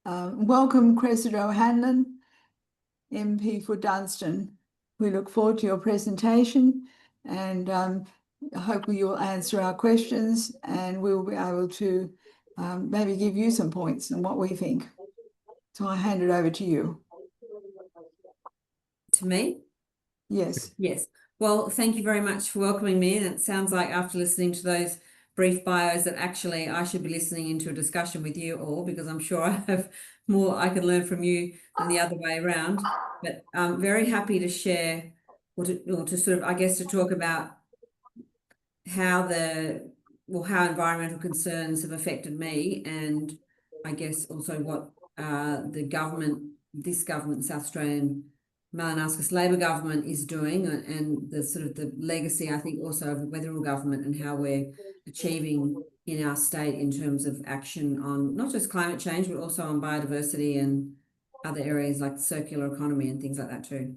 Welcome, Cressida O'Hanlon, MP for Dunstan. We look forward to your presentation and hopefully you'll answer our questions and we'll be able to maybe give you some points on what we think. So I hand it over to you. To me? Yes. Yes. Well, thank you very much for welcoming me. And it sounds like after listening to those brief bios that actually I should be listening into a discussion with you all, because I'm sure I have more I can learn from you than the other way around. But I'm very happy to share or to sort of, I guess, to talk about how how environmental concerns have affected me, and I guess also what this government, South Australian Malinowskis Labor government, is doing, and the sort of the legacy, I think, also of the Wetherill government and how we're achieving in our state in terms of action on not just climate change, but also on biodiversity and other areas like circular economy and things like that too.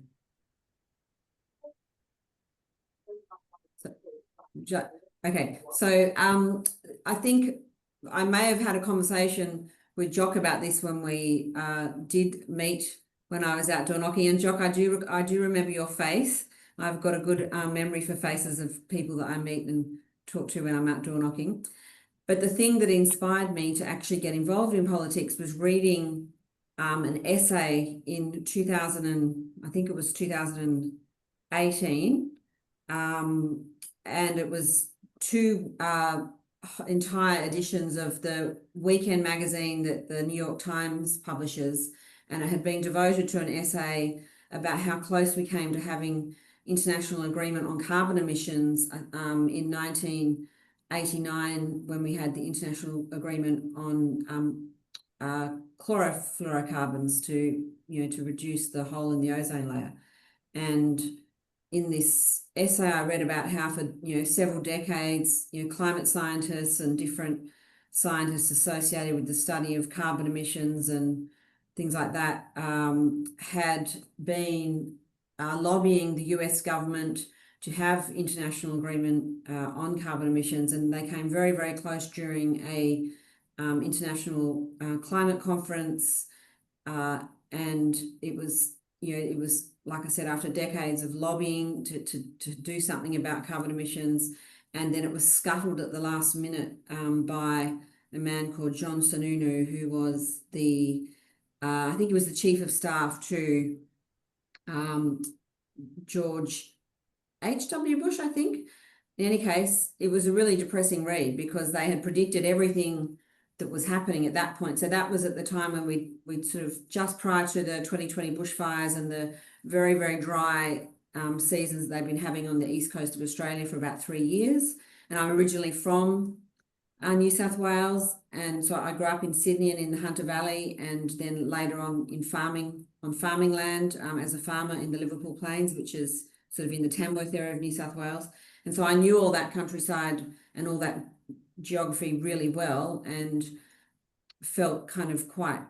Okay, so I think I may have had a conversation with Jock about this when we did meet when I was out door knocking. And Jock, I do remember your face. I've got a good memory for faces of people that I meet and talk to when I'm out door knocking. But the thing that inspired me to actually get involved in politics was reading an essay in 2018. And it was two entire editions of the weekend magazine that the New York Times publishes, and it had been devoted to an essay about how close we came to having international agreement on carbon emissions in 1989, when we had the international agreement on chlorofluorocarbons to reduce the hole in the ozone layer. And in this essay, I read about how for several decades, climate scientists and different scientists associated with the study of carbon emissions and things like that had been lobbying the US government to have international agreement on carbon emissions, and they came very, very close during a international climate conference, and it was like I said, after decades of lobbying to do something about carbon emissions, and then it was scuttled at the last minute by a man called John Sununu, who was I think he was the chief of staff to George H.W. Bush, I think. In any case, it was a really depressing read because they had predicted everything that was happening at that point. So that was at the time when we'd sort of just prior to the 2020 bushfires and the very, very dry seasons they've been having on the east coast of Australia for about 3 years. And I'm originally from New South Wales, and so I grew up in Sydney and in the Hunter Valley, and then later on on farming land as a farmer in the Liverpool Plains, which is sort of in the Tamworth area of New South Wales. And so I knew all that countryside and all that geography really well, and felt kind of quite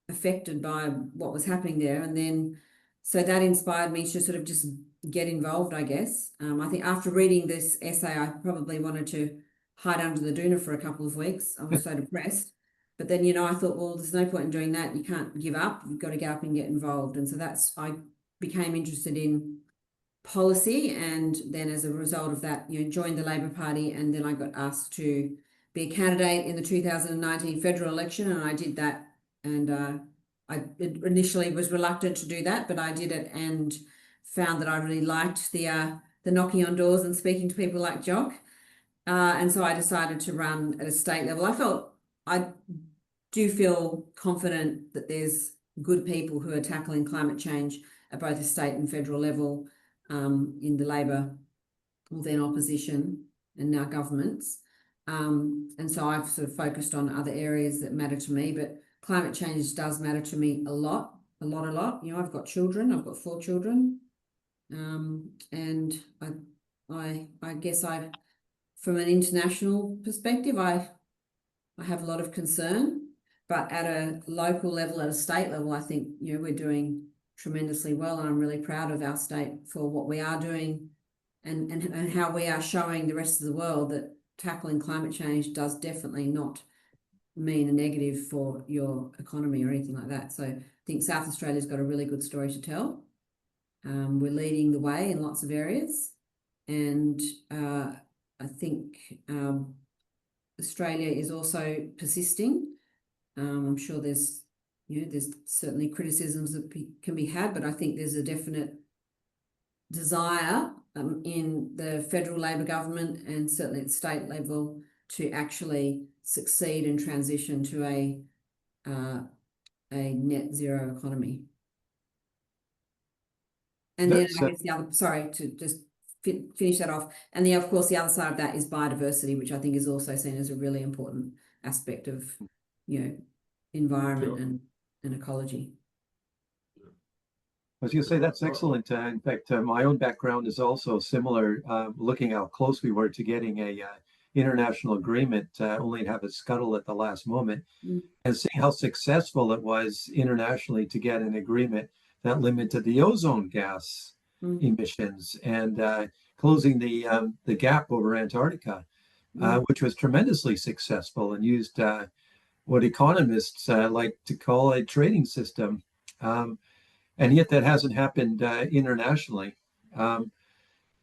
affected by what was happening there. And then so that inspired me to sort of just get involved, I guess. I think after reading this essay, I probably wanted to hide under the doona for a couple of weeks. I was so depressed. But then, I thought, well, there's no point in doing that. You can't give up. You've got to get up and get involved. And so I became interested in policy, and then as a result of that, joined the Labor Party, and then I got asked to be a candidate in the 2019 federal election, and I did that. And I initially was reluctant to do that, but I did it and found that I really liked the knocking on doors and speaking to people like Jock. And so I decided to run at a state level. I do feel confident that there's good people who are tackling climate change at both the state and federal level in the Labor, or then opposition, and now governments. And so I've sort of focused on other areas that matter to me, but climate change does matter to me a lot. I've got children. I've got 4 children. And I guess from an international perspective, I have a lot of concern, but at a local level, at a state level, I think, we're doing tremendously well. And I'm really proud of our state for what we are doing and how we are showing the rest of the world that tackling climate change does definitely not mean a negative for your economy or anything like that. So I think South Australia's got a really good story to tell. We're leading the way in lots of areas, and I think Australia is also persisting. I'm sure there's certainly criticisms that can be had, but I think there's a definite desire in the federal Labor government and certainly at the state level to actually succeed and transition to a net zero economy. And then I guess the other, sorry, to just finish that off. And of course, the other side of that is biodiversity, which I think is also seen as a really important aspect of, environment and ecology. I was going to say that's excellent. In fact, my own background is also similar, looking how close we were to getting a international agreement, only to have it scuttle at the last moment, and seeing how successful it was internationally to get an agreement that limited the ozone gas emissions and closing the gap over Antarctica, which was tremendously successful and used what economists like to call a trading system. And yet that hasn't happened internationally.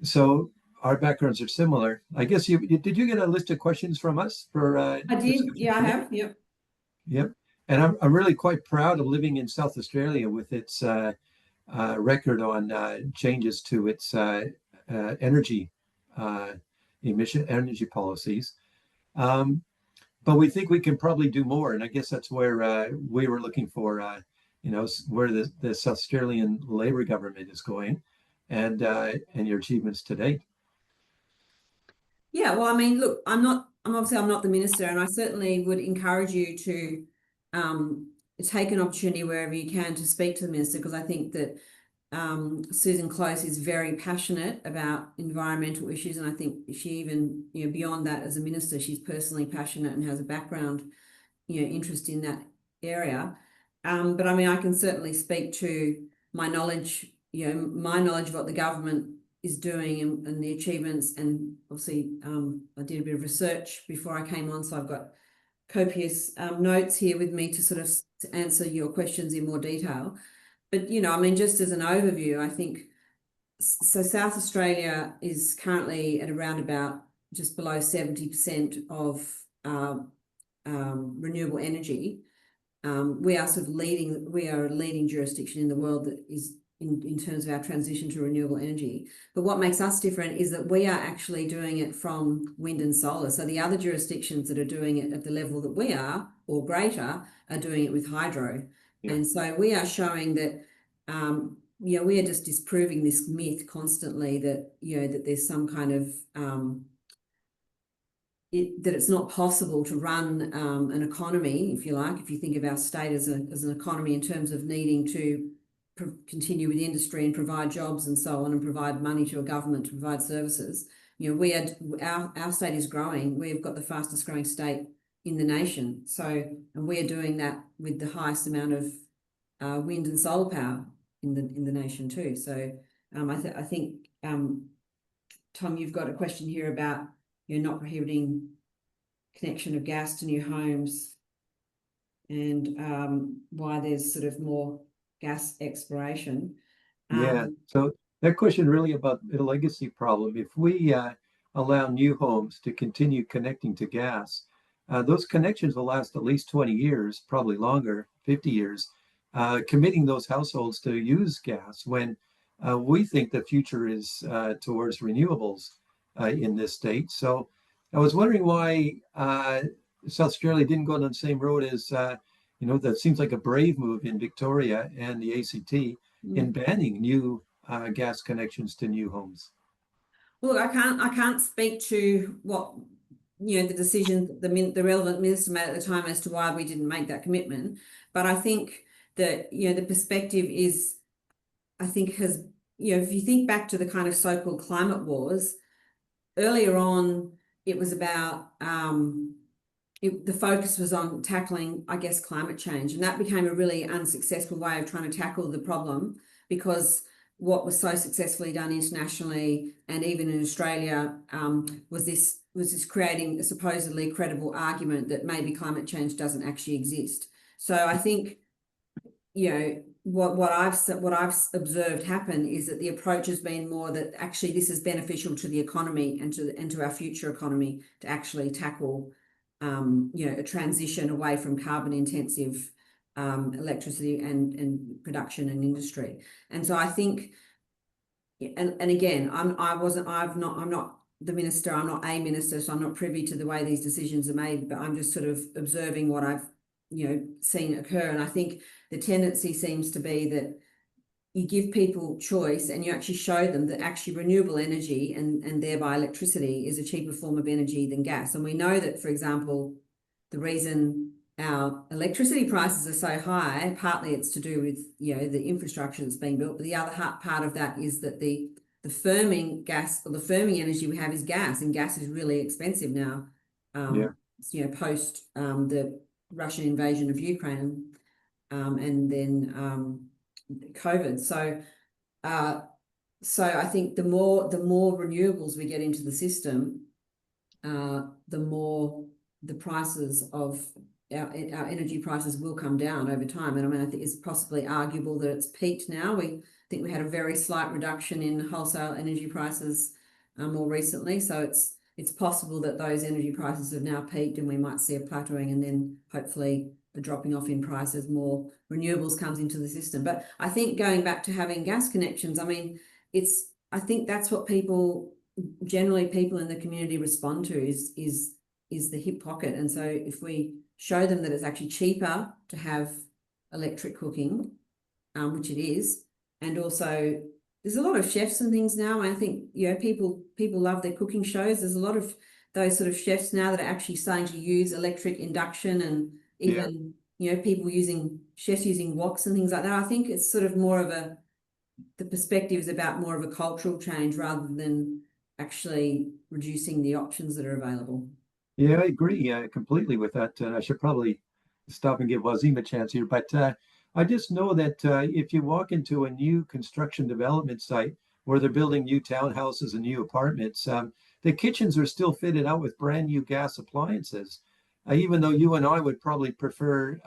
So our backgrounds are similar. I guess did you get a list of questions from us for? I did. Yeah, I have. Yep. Yep. And I'm really quite proud of living in South Australia with its record on changes to its energy energy policies. But we think we can probably do more, and I guess that's where we were looking for. Where the South Australian Labor government is going, and your achievements to date. Yeah, well, I mean, look, I'm obviously not the minister, and I certainly would encourage you to take an opportunity wherever you can to speak to the minister, because I think that Susan Close is very passionate about environmental issues, and I think she even, beyond that, as a minister, she's personally passionate and has a background, interest in that area. But I mean, I can certainly speak to my knowledge of what the government is doing and the achievements. And obviously, I did a bit of research before I came on, so I've got copious notes here with me to sort of answer your questions in more detail. But, I mean, just as an overview, I think, so South Australia is currently at around about just below 70% of renewable energy. We are sort of we are a leading jurisdiction in the world that is in terms of our transition to renewable energy. But what makes us different is that we are actually doing it from wind and solar. So the other jurisdictions that are doing it at the level that we are or greater are doing it with hydro. Yeah. And so we are showing that, we are just disproving this myth constantly that, that there's some kind of that it's not possible to run an economy, if you like, if you think of our state as an economy in terms of needing to continue with industry and provide jobs and so on, and provide money to a government to provide services. Our state is growing. We've got the fastest growing state in the nation. So, and we're doing that with the highest amount of wind and solar power in the nation too. So I think, Tom, you've got a question here about not prohibiting connection of gas to new homes and why there's sort of more gas exploration. Yeah, so that question really about the legacy problem. If we allow new homes to continue connecting to gas, those connections will last at least 20 years, probably longer, 50 years, committing those households to use gas when we think the future is towards renewables in this state. So I was wondering why South Australia didn't go on the same road as, that seems like a brave move in Victoria and the ACT in banning new gas connections to new homes. Well, I can't speak to what, the decision the relevant minister made at the time as to why we didn't make that commitment. But I think that, the perspective is, I think has, if you think back to the kind of so-called climate wars, earlier on, it was about, the focus was on tackling, I guess, climate change. And that became a really unsuccessful way of trying to tackle the problem because what was so successfully done internationally and even in Australia was this creating a supposedly credible argument that maybe climate change doesn't actually exist. So I think, you know, what I've observed happen is that the approach has been more that actually this is beneficial to the economy and to our future economy to actually tackle you know, a transition away from carbon intensive electricity and production and industry. And so I think, and again, I'm not the minister, I'm not a minister, so I'm not privy to the way these decisions are made, but I'm just sort of observing what I've, you know, seen occur. And I think the tendency seems to be that you give people choice and you actually show them that actually renewable energy and thereby electricity is a cheaper form of energy than gas. And we know that, for example, the reason our electricity prices are so high, partly it's to do with, you know, the infrastructure that's being built, but the other part of that is that the firming gas or the firming energy we have is gas, and gas is really expensive now. You know, post the Russian invasion of Ukraine and then COVID. So I think the more renewables we get into the system, the more the prices of our energy prices will come down over time. And I mean, I think it's possibly arguable that it's peaked now. We think we had a very slight reduction in wholesale energy prices more recently. So it's possible that those energy prices have now peaked and we might see a plateauing and then hopefully a dropping off in price as more renewables comes into the system. But I think going back to having gas connections, I mean, I think that's what generally people in the community respond to is the hip pocket. And so if we show them that it's actually cheaper to have electric cooking, which it is, and also there's a lot of chefs and things now. I think, you know, people love their cooking shows. There's a lot of those sort of chefs now that are actually starting to use electric induction, and even, you know, chefs using woks and things like that. I think it's sort of more of the perspective is about more of a cultural change rather than actually reducing the options that are available. Yeah, I agree completely with that. I should probably stop and give Wazim a chance here, but I just know that if you walk into a new construction development site where they're building new townhouses and new apartments, the kitchens are still fitted out with brand new gas appliances, even though you and I would probably prefer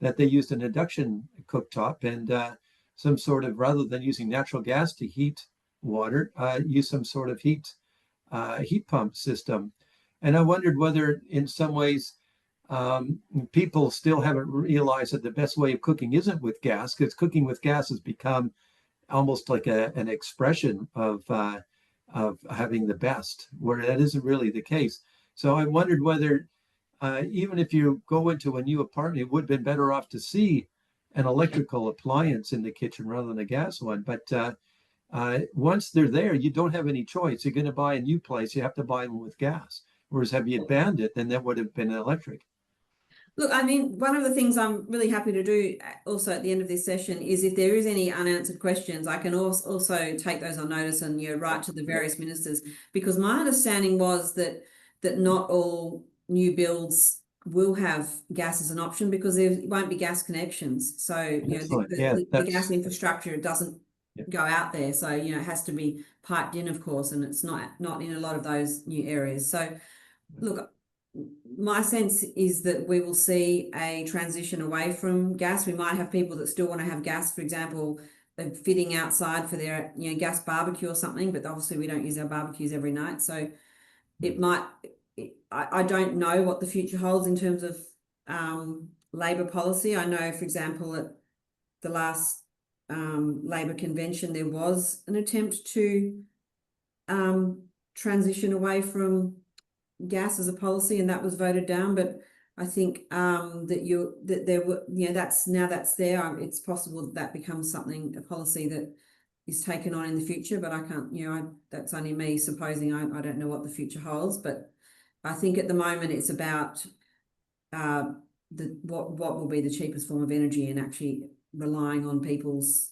that they used an induction cooktop and some sort of, rather than using natural gas to heat water, use some sort of heat pump system. And I wondered whether in some ways people still haven't realized that the best way of cooking isn't with gas, because cooking with gas has become almost like an expression of having the best, where that isn't really the case. So I wondered whether even if you go into a new apartment, it would have been better off to see an electrical appliance in the kitchen rather than a gas one. But once they're there, you don't have any choice. You're going to buy a new place, you have to buy one with gas. Whereas have you banned it, then that would have been electric. Look, I mean, one of the things I'm really happy to do also at the end of this session is if there is any unanswered questions, I can also take those on notice and, you know, write to the various ministers, because my understanding was that not all new builds will have gas as an option because there won't be gas connections. So, you know, the gas infrastructure doesn't go out there. So, you know, it has to be piped in, of course, and it's not in a lot of those new areas. So, look, my sense is that we will see a transition away from gas. We might have people that still want to have gas, for example, fitting outside for their, you know, gas barbecue or something, but obviously we don't use our barbecues every night. So it might, I don't know what the future holds in terms of Labor policy. I know, for example, at the last Labor convention, there was an attempt to transition away from gas as a policy, and that was voted down. But I think that there were, you know, that's there. It's possible that becomes a policy that is taken on in the future, but I can't, you know, that's only me supposing. I don't know what the future holds, but I think at the moment it's about what will be the cheapest form of energy and actually relying on people's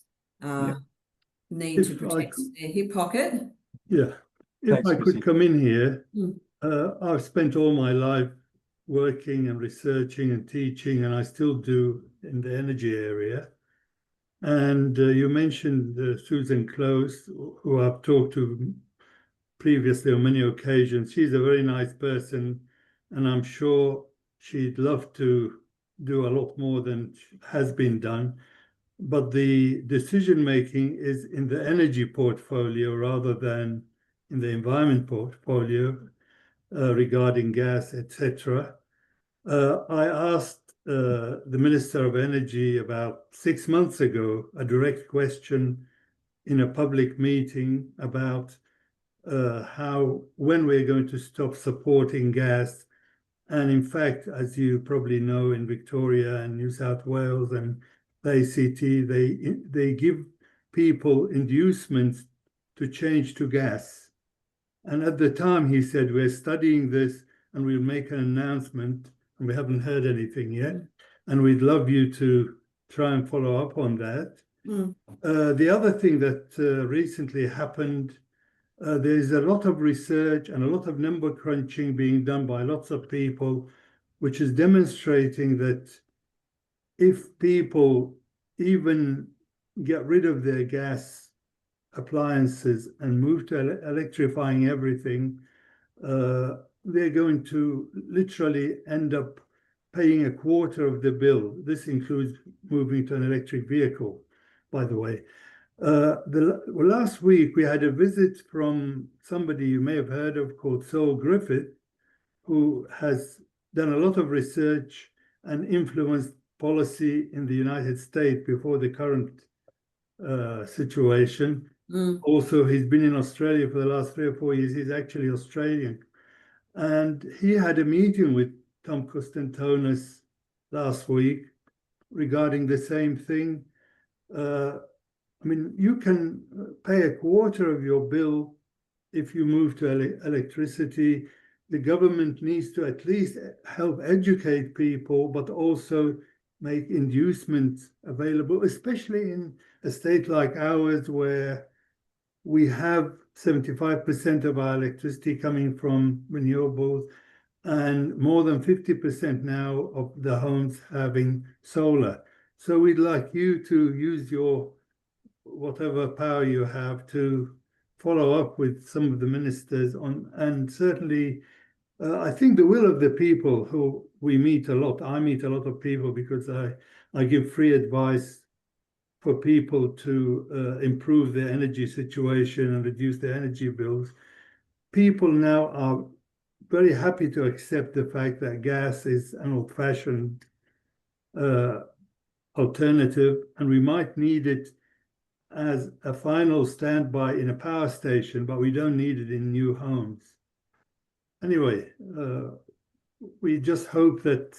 need to protect their hip pocket. Yeah, if I could come in here, I've spent all my life working and researching and teaching, and I still do in the energy area. And you mentioned Susan Close, who I've talked to previously on many occasions. She's a very nice person, and I'm sure she'd love to do a lot more than has been done. But the decision making is in the energy portfolio rather than in the environment portfolio regarding gas, etc. I asked the Minister of Energy about 6 months ago a direct question in a public meeting about when we're going to stop supporting gas. And in fact, as you probably know, in Victoria and New South Wales and the ACT, they give people inducements to change to gas. And at the time, he said, we're studying this and we'll make an announcement, and we haven't heard anything yet. And we'd love you to try and follow up on that. The other thing that recently happened, there is a lot of research and a lot of number crunching being done by lots of people, which is demonstrating that if people even get rid of their gas appliances and move to electrifying everything, they're going to literally end up paying a quarter of the bill. This includes moving to an electric vehicle, by the way. Last week, we had a visit from somebody you may have heard of called Saul Griffith, who has done a lot of research and influenced policy in the United States before the current situation. Also, he's been in Australia for the last 3 or 4 years. He's actually Australian. And he had a meeting with Tom Costantonis last week regarding the same thing. I mean, you can pay a quarter of your bill if you move to electricity. The government needs to at least help educate people, but also make inducements available, especially in a state like ours where we have 75% of our electricity coming from renewables and more than 50% now of the homes having solar. So we'd like you to use your whatever power you have to follow up with some of the ministers on, and certainly I think the will of the people who we meet a lot. I meet a lot of people because I give free advice for people to improve their energy situation and reduce their energy bills. People now are very happy to accept the fact that gas is an old-fashioned alternative, and we might need it as a final standby in a power station, but we don't need it in new homes. Anyway, we just hope that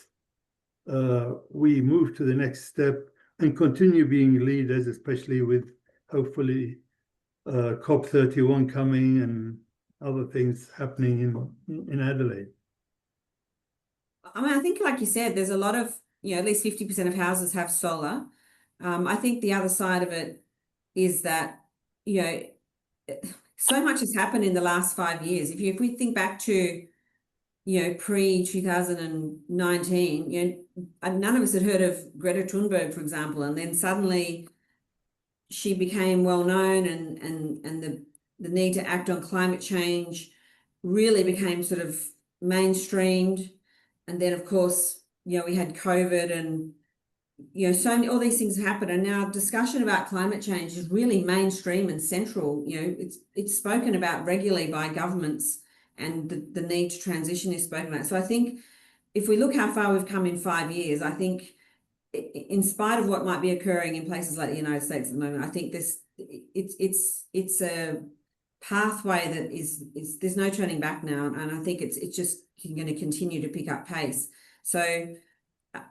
we move to the next step and continue being leaders, especially with hopefully COP31 coming and other things happening in Adelaide. I mean, I think, like you said, there's a lot of, at least 50% of houses have solar. I think the other side of it is that, so much has happened in the last 5 years. If we think back to, pre-2019, none of us had heard of Greta Thunberg, for example, and then suddenly she became well known, and the need to act on climate change really became sort of mainstreamed. And then, of course, we had COVID, and so many, all these things happen, and now discussion about climate change is really mainstream and central. It's spoken about regularly by governments, and the need to transition is spoken about. So I think if we look how far we've come in 5 years, I think in spite of what might be occurring in places like the United States at the moment, I think it's a pathway that is there's no turning back now, and I think it's just going to continue to pick up pace. So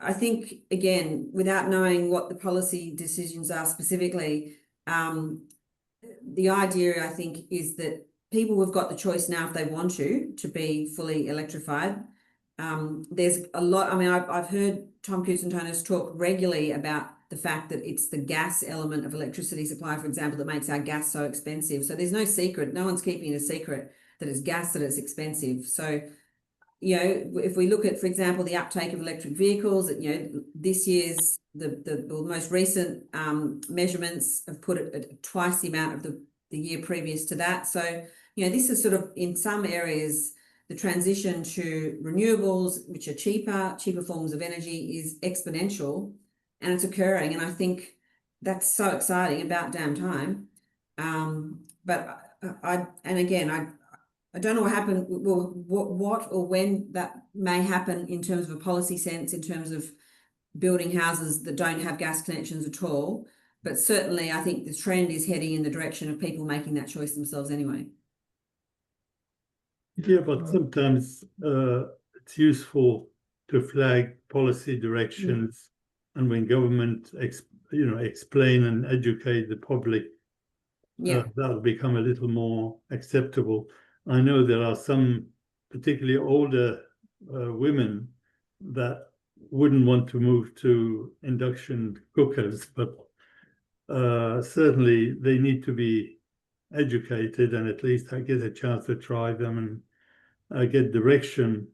I think, again, without knowing what the policy decisions are specifically, the idea, I think, is that people have got the choice now, if they want to be fully electrified. There's a lot. I mean, I've heard Tom Costantonis talk regularly about the fact that it's the gas element of electricity supply, for example, that makes our gas so expensive. So there's no secret. No one's keeping it a secret that it's gas, that it's expensive. So you know, if we look at, for example, the uptake of electric vehicles, you know, this year's the most recent measurements have put it at twice the amount of the year previous to that. So, you know, this is sort of in some areas the transition to renewables, which are cheaper forms of energy, is exponential, and it's occurring. And I think that's so exciting, about damn time. But I don't know what happened, what or when that may happen in terms of a policy sense, in terms of building houses that don't have gas connections at all. But certainly I think the trend is heading in the direction of people making that choice themselves anyway. Yeah, but sometimes it's useful to flag policy directions, and when government explain and educate the public, that'll become a little more acceptable. I know there are some particularly older women that wouldn't want to move to induction cookers, but certainly they need to be educated and at least get a chance to try them and get direction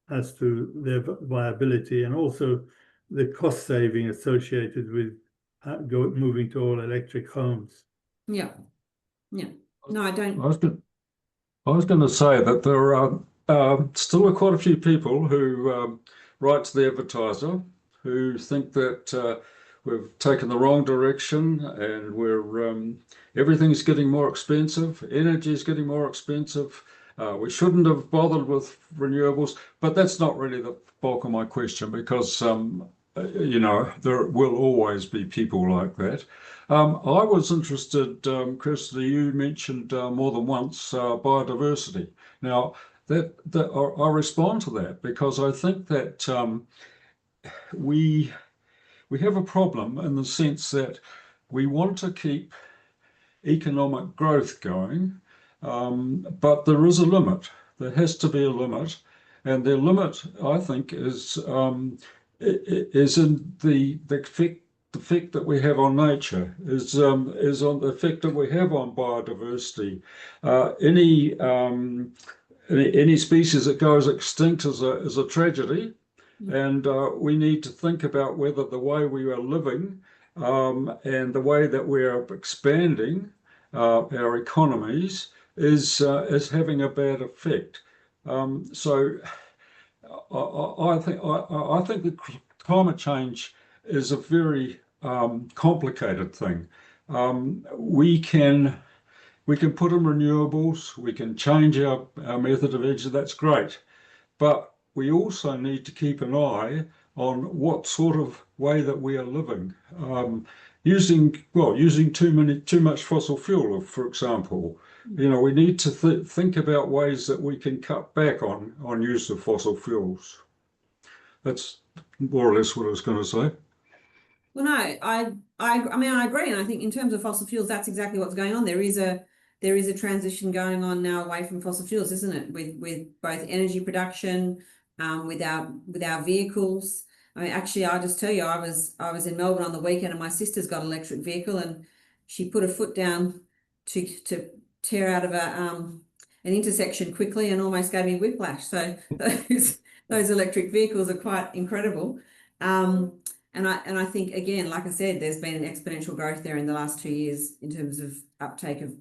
as to their viability, and also the cost saving associated with moving to all electric homes. Yeah. No, I don't. I was going to say that there are still quite a few people who write to the advertiser who think that we've taken the wrong direction and everything's getting more expensive, energy is getting more expensive. We shouldn't have bothered with renewables, but that's not really the bulk of my question, because you know, there will always be people like that. I was interested, Cressida, you mentioned more than once biodiversity. Now, I respond to that because I think that we have a problem in the sense that we want to keep economic growth going, but there is a limit. There has to be a limit, and the limit, I think, is in the effect that we have on nature, is on the effect that we have on biodiversity. Any species that goes extinct is a tragedy, and we need to think about whether the way we are living and the way that we are expanding our economies is having a bad effect. So I think that climate change is a very complicated thing. We can put in renewables, we can change our method of energy, that's great. But we also need to keep an eye on what sort of way that we are living. Using too much fossil fuel, for example. You know, we need to think about ways that we can cut back on use of fossil fuels. That's more or less what I was going to say. Well, no, I mean, I agree, and I think in terms of fossil fuels, that's exactly what's going on. There is a transition going on now away from fossil fuels, isn't it? With both energy production, with our vehicles. I mean, actually, I'll just tell you, I was in Melbourne on the weekend, and my sister's got an electric vehicle, and she put her foot down to tear out of an intersection quickly and almost gave me whiplash. So those electric vehicles are quite incredible. And I think, again, like I said, there's been an exponential growth there in the last 2 years in terms of uptake of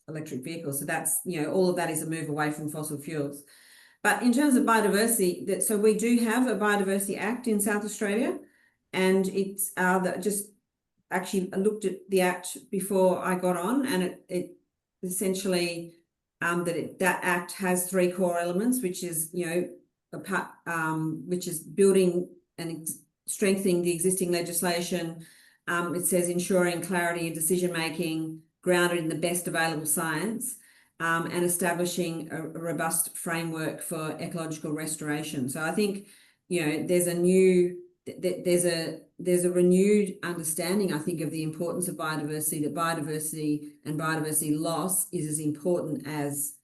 electric vehicles. So that's, you know, all of that is a move away from fossil fuels. But in terms of biodiversity, so we do have a Biodiversity Act in South Australia, and it's just actually, I looked at the Act before I got on, and it essentially that Act has 3 core elements, which is, you know, which is building and strengthening the existing legislation. It says ensuring clarity in decision making, grounded in the best available science. And establishing a robust framework for ecological restoration. So I think, you know, there's a renewed understanding, I think, of the importance of biodiversity, that biodiversity and biodiversity loss is as important as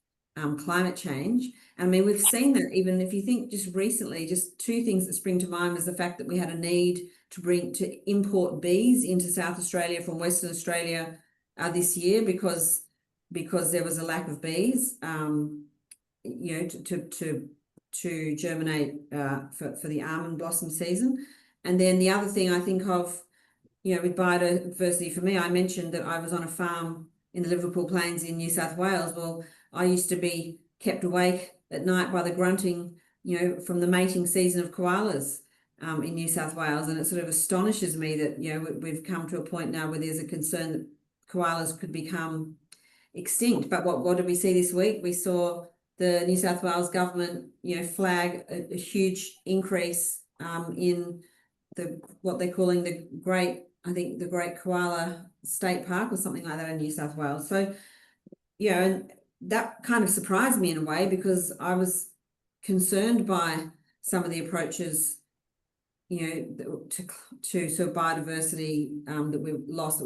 climate change. I mean, we've seen that even if you think just recently, just 2 things that spring to mind was the fact that we had a need to import bees into South Australia from Western Australia this year because there was a lack of bees. to germinate for the almond blossom season. And then the other thing I think of, with biodiversity for me, I mentioned that I was on a farm in the Liverpool Plains in New South Wales. Well, I used to be kept awake at night by the grunting, from the mating season of koalas in New South Wales. And it sort of astonishes me that, we've come to a point now where there's a concern that koalas could become extinct. But what did we see this week? We saw the New South Wales government, flag a huge increase in what they're calling the Great Koala State Park or something like that in New South Wales. So, and that kind of surprised me in a way, because I was concerned by some of the approaches, to sort of biodiversity that we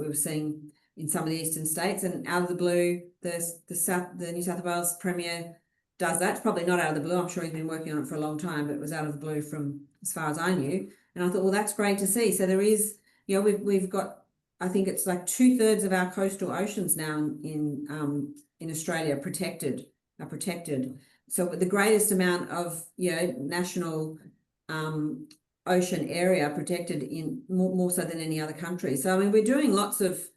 were seeing in some of the eastern states. And out of the blue, the New South Wales Premier does that. It's probably not out of the blue. I'm sure he's been working on it for a long time, but it was out of the blue from as far as I knew. And I thought, well, that's great to see. So there is, we've got, I think it's like 2/3 of our coastal oceans now in Australia are protected. So the greatest amount of national ocean area protected in more so than any other country. So I mean, we're doing lots of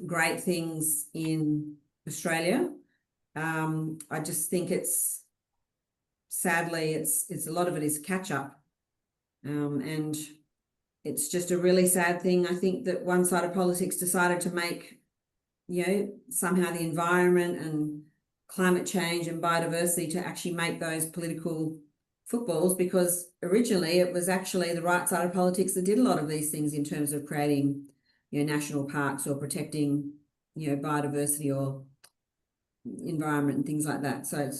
great things in Australia. I just think sadly it's a lot of it is catch up. And it's just a really sad thing. I think that one side of politics decided to make, somehow the environment and climate change and biodiversity to actually make those political footballs, because originally it was actually the right side of politics that did a lot of these things in terms of creating, national parks or protecting, biodiversity or environment and things like that. So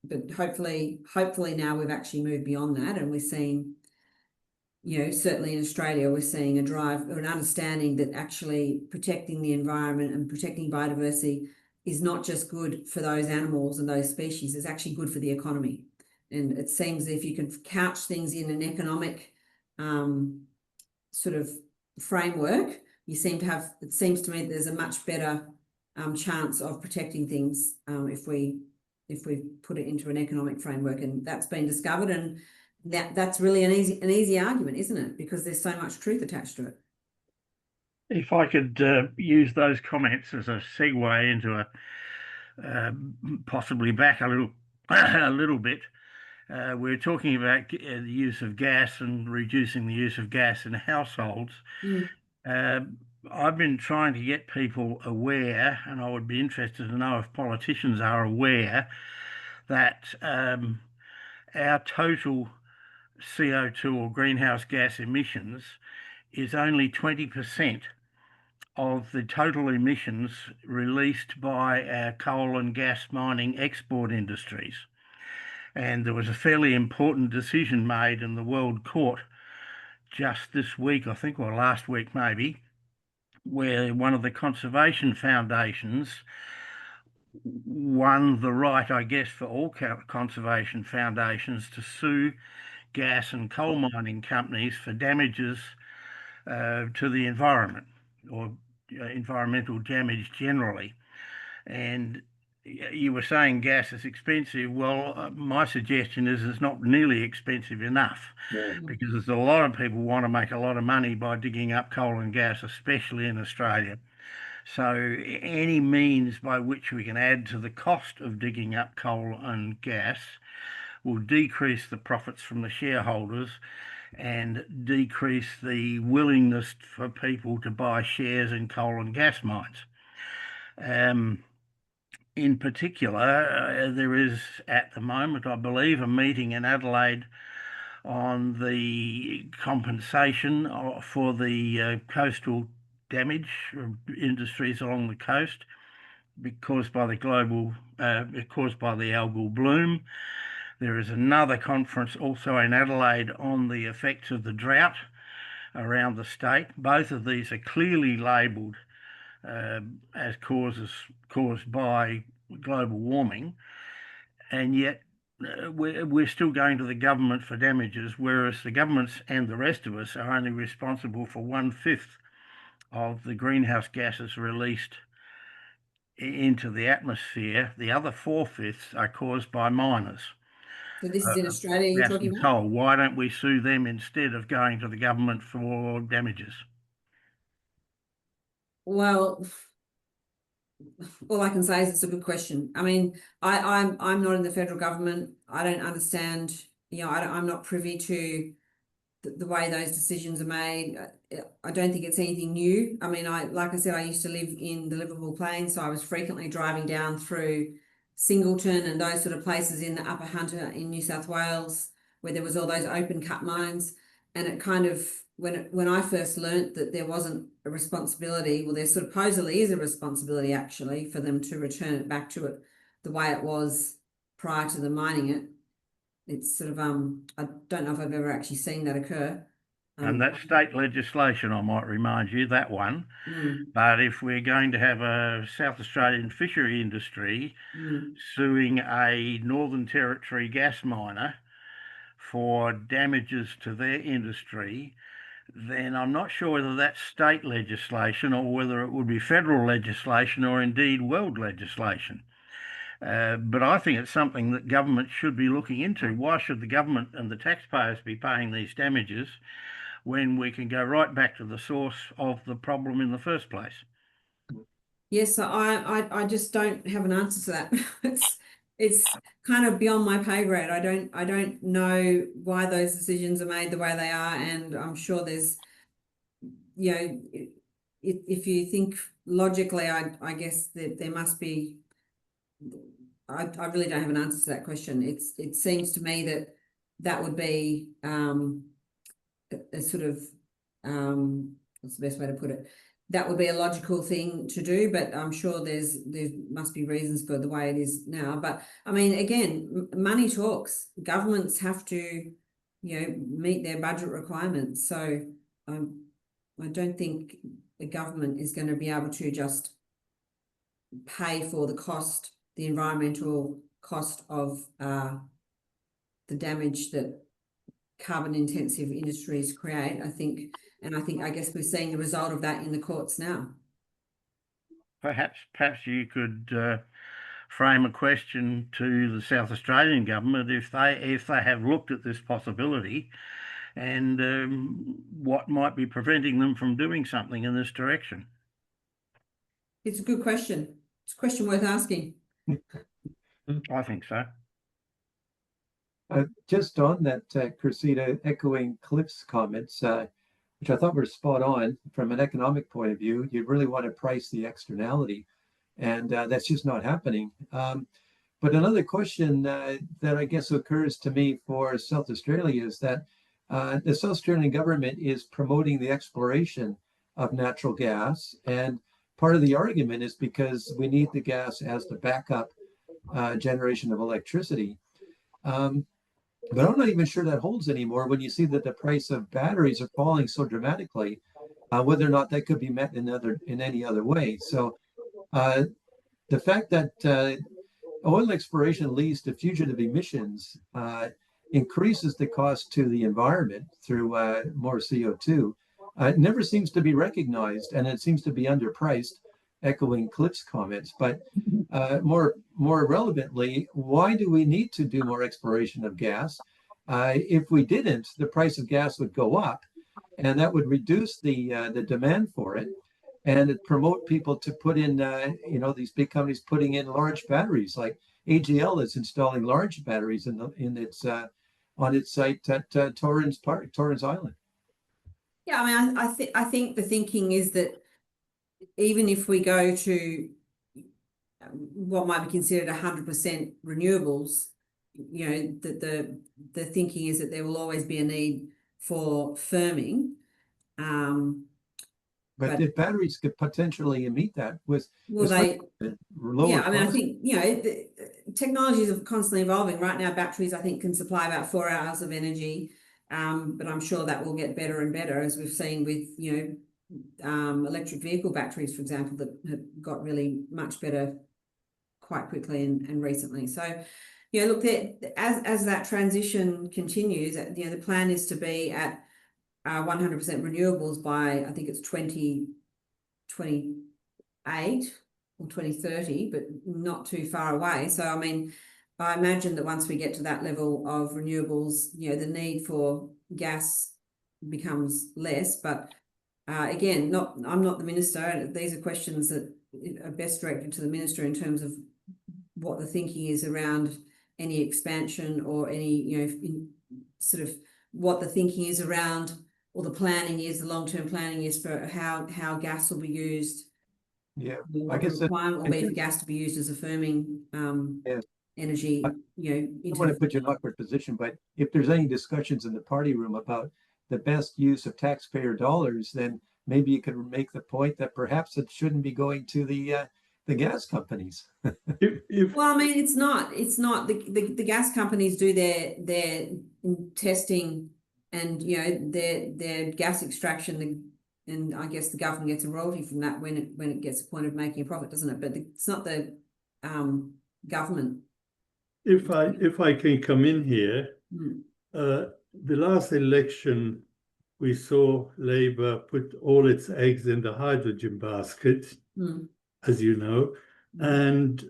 but hopefully now we've actually moved beyond that, and we're seeing, certainly in Australia, we're seeing a drive or an understanding that actually protecting the environment and protecting biodiversity is not just good for those animals and those species, it's actually good for the economy. And it seems that if you can couch things in an economic sort of framework, it seems to me that there's a much better chance of protecting things if we put it into an economic framework. And that's been discovered, and that's really an easy argument, isn't it? Because there's so much truth attached to it. If I could use those comments as a segue into possibly back a little bit, we're talking about the use of gas and reducing the use of gas in households. I've been trying to get people aware, and I would be interested to know if politicians are aware, that our total CO2 or greenhouse gas emissions is only 20% of the total emissions released by our coal and gas mining export industries. And there was a fairly important decision made in the World Court just this week, I think, or last week maybe, where one of the conservation foundations won the right, I guess, for all conservation foundations to sue gas and coal mining companies for damages to the environment, or environmental damage generally. And you were saying gas is expensive. Well, my suggestion is it's not nearly expensive enough, because there's a lot of people want to make a lot of money by digging up coal and gas, especially in Australia. So any means by which we can add to the cost of digging up coal and gas will decrease the profits from the shareholders and decrease the willingness for people to buy shares in coal and gas mines. In particular, there is at the moment, I believe, a meeting in Adelaide on the compensation for the coastal damage industries along the coast caused by the algal bloom. There is another conference also in Adelaide on the effects of the drought around the state. Both of these are clearly labelled as caused by global warming, and yet we're still going to the government for damages, whereas the governments and the rest of us are only responsible for 1/5 of the greenhouse gases released into the atmosphere. The other 4/5 are caused by miners. So this is in Australia you're Gas talking and about? coal. Why don't we sue them instead of going to the government for damages? Well, all I can say is it's a good question. I mean, I'm not in the federal government. I don't understand, I'm not privy to the way those decisions are made. I don't think it's anything new. I mean, like I said, I used to live in the Liverpool Plains, so I was frequently driving down through Singleton and those sort of places in the Upper Hunter in New South Wales, where there was all those open cut mines. And it kind of, when I first learnt that there wasn't a responsibility, well, there supposedly is a responsibility actually for them to return it back to it the way it was prior to the mining it. It's sort of, I don't know if I've ever actually seen that occur. And that's state legislation, I might remind you, that one. But if we're going to have a South Australian fishery industry suing a Northern Territory gas miner for damages to their industry, then I'm not sure whether that's state legislation or whether it would be federal legislation or indeed world legislation. But I think it's something that government should be looking into. Why should the government and the taxpayers be paying these damages when we can go right back to the source of the problem in the first place? Yes, so I just don't have an answer to that. It's kind of beyond my pay grade. I don't know why those decisions are made the way they are, and I'm sure there's, if you think logically, I guess that there must be. I really don't have an answer to that question. It seems to me that would be a sort of what's the best way to put it? That would be a logical thing to do, but I'm sure there must be reasons for the way it is now. But I mean, again, money talks. Governments have to, meet their budget requirements. So I don't think the government is going to be able to just pay for the environmental cost of the damage that carbon intensive industries create, I guess we're seeing the result of that in the courts now. Perhaps you could frame a question to the South Australian government if they have looked at this possibility and what might be preventing them from doing something in this direction. It's a good question. It's a question worth asking. I think so. Just on that, Cressida, echoing Cliff's comments, which I thought were spot on from an economic point of view, you really want to price the externality, and that's just not happening. But another question that I guess occurs to me for South Australia is that the South Australian government is promoting the exploration of natural gas, and part of the argument is because we need the gas as the backup generation of electricity. But I'm not even sure that holds anymore when you see that the price of batteries are falling so dramatically, whether or not that could be met in any other way. So the fact that oil exploration leads to fugitive emissions increases the cost to the environment through more CO2. It never seems to be recognized, and it seems to be underpriced, echoing Cliff's comments. But more relevantly, why do we need to do more exploration of gas? If we didn't, the price of gas would go up, and that would reduce the demand for it, and it promote people to put in, these big companies putting in large batteries, like AGL is installing large batteries on its site at Torrens Island. Yeah, I mean, I think the thinking is that even if we go to what might be considered 100% renewables, the thinking is that there will always be a need for firming. But if batteries could potentially meet that with lower I mean, I think the technologies are constantly evolving. Right now, batteries I think can supply about 4 hours of energy, but I'm sure that will get better and better, as we've seen with electric vehicle batteries, for example, that have got really much better quite quickly and recently. So, look, as that transition continues, the plan is to be at 100% renewables by, I think it's 2028. or 2030, but not too far away. So, I mean, I imagine that once we get to that level of renewables, you know, the need for gas becomes less. But again, I'm not the minister. These are questions that are best directed to the minister in terms of what the thinking is around any expansion or any, you know, sort of what the thinking is around, or the planning is, the long-term planning is for how gas will be used. Yeah, I guess the requirement will be for gas to be used as a firming energy, you know. I don't want to put you in an awkward position, but if there's any discussions in the party room about the best use of taxpayer dollars, then maybe you could make the point that perhaps it shouldn't be going to the gas companies. Well, I mean, it's not the gas companies do their testing and, you know, their gas extraction, and I guess the government gets a royalty from that when it gets to the point of making a profit, doesn't it? But it's not the government. If I can come in here, the last election we saw Labour put all its eggs in the hydrogen basket, as you know, and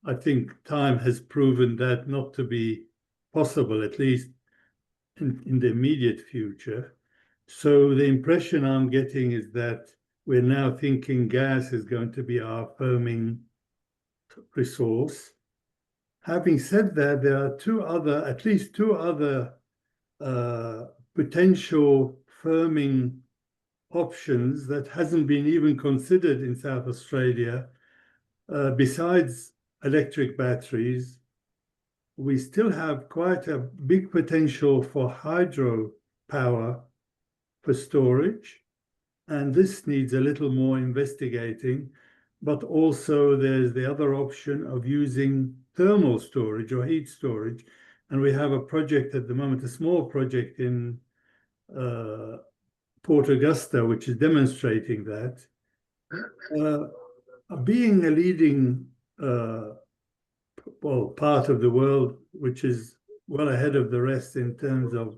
I think time has proven that not to be possible, at least in the immediate future. So the impression I'm getting is that we're now thinking gas is going to be our firming resource. Having said that, there are at least two other potential firming options that hasn't been even considered in South Australia. Besides electric batteries, we still have quite a big potential for hydro power for storage, and this needs a little more investigating. But also there's the other option of using thermal storage or heat storage, and we have a project at the moment, a small project in Port Augusta, which is demonstrating that. Being a leading part of the world, which is well ahead of the rest in terms of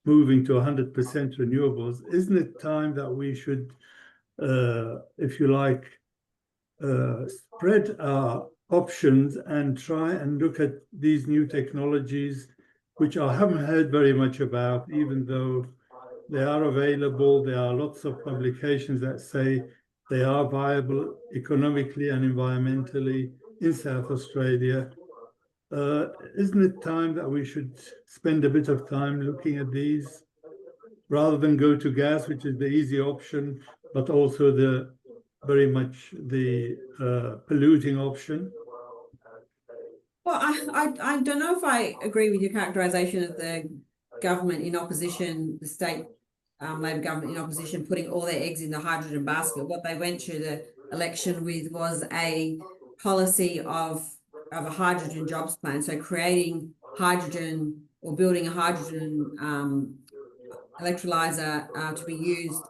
moving to 100% renewables, isn't it time that we should, if you like, spread our options and try and look at these new technologies, which I haven't heard very much about, even though they are available. There are lots of publications that say they are viable economically and environmentally in South Australia. Isn't it time that we should spend a bit of time looking at these rather than go to gas, which is the easy option, but also the very much the polluting option? Well, I don't know if I agree with your characterisation of the government in opposition, the state Labor government in opposition, putting all their eggs in the hydrogen basket. What they went to the election with was a policy of a hydrogen jobs plan. So creating hydrogen or building a hydrogen electrolyser to be used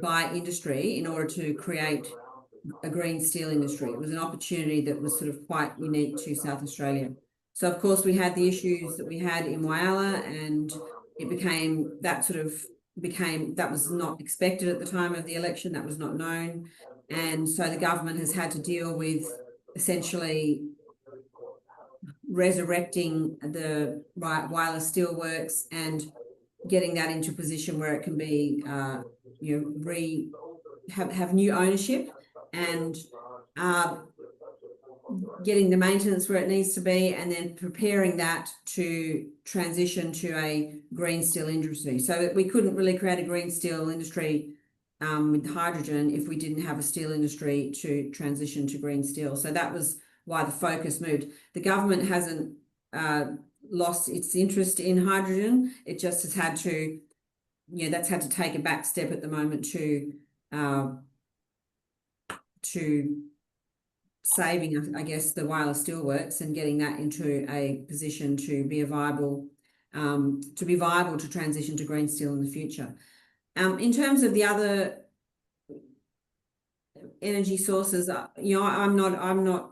by industry in order to create a green steel industry. It was an opportunity that was sort of quite unique to South Australia. So of course we had the issues that we had in Whyalla, and it became that was not expected at the time of the election. That was not known. And so the government has had to deal with essentially resurrecting the Whyalla Steelworks and getting that into a position where it can be, have new ownership, and getting the maintenance where it needs to be, and then preparing that to transition to a green steel industry. So we couldn't really create a green steel industry with hydrogen if we didn't have a steel industry to transition to green steel. So that was why the focus moved. The government hasn't lost its interest in hydrogen. It just has had to, that's had to take a back step at the moment to saving, I guess, the Whyalla Steelworks and getting that into a position to be viable to transition to green steel in the future. In terms of the other energy sources, I don't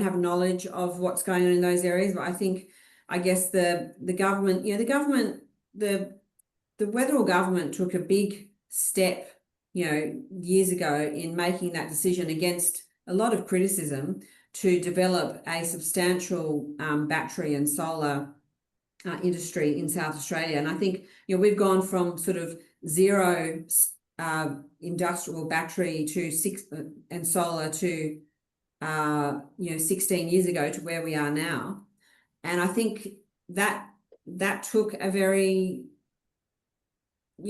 have knowledge of what's going on in those areas, but I guess the government, the Weatherall government took a big step years ago in making that decision against a lot of criticism to develop a substantial battery and solar industry in South Australia. And I think, we've gone from sort of zero industrial battery to and solar to 16 years ago to where we are now. And I think that took a very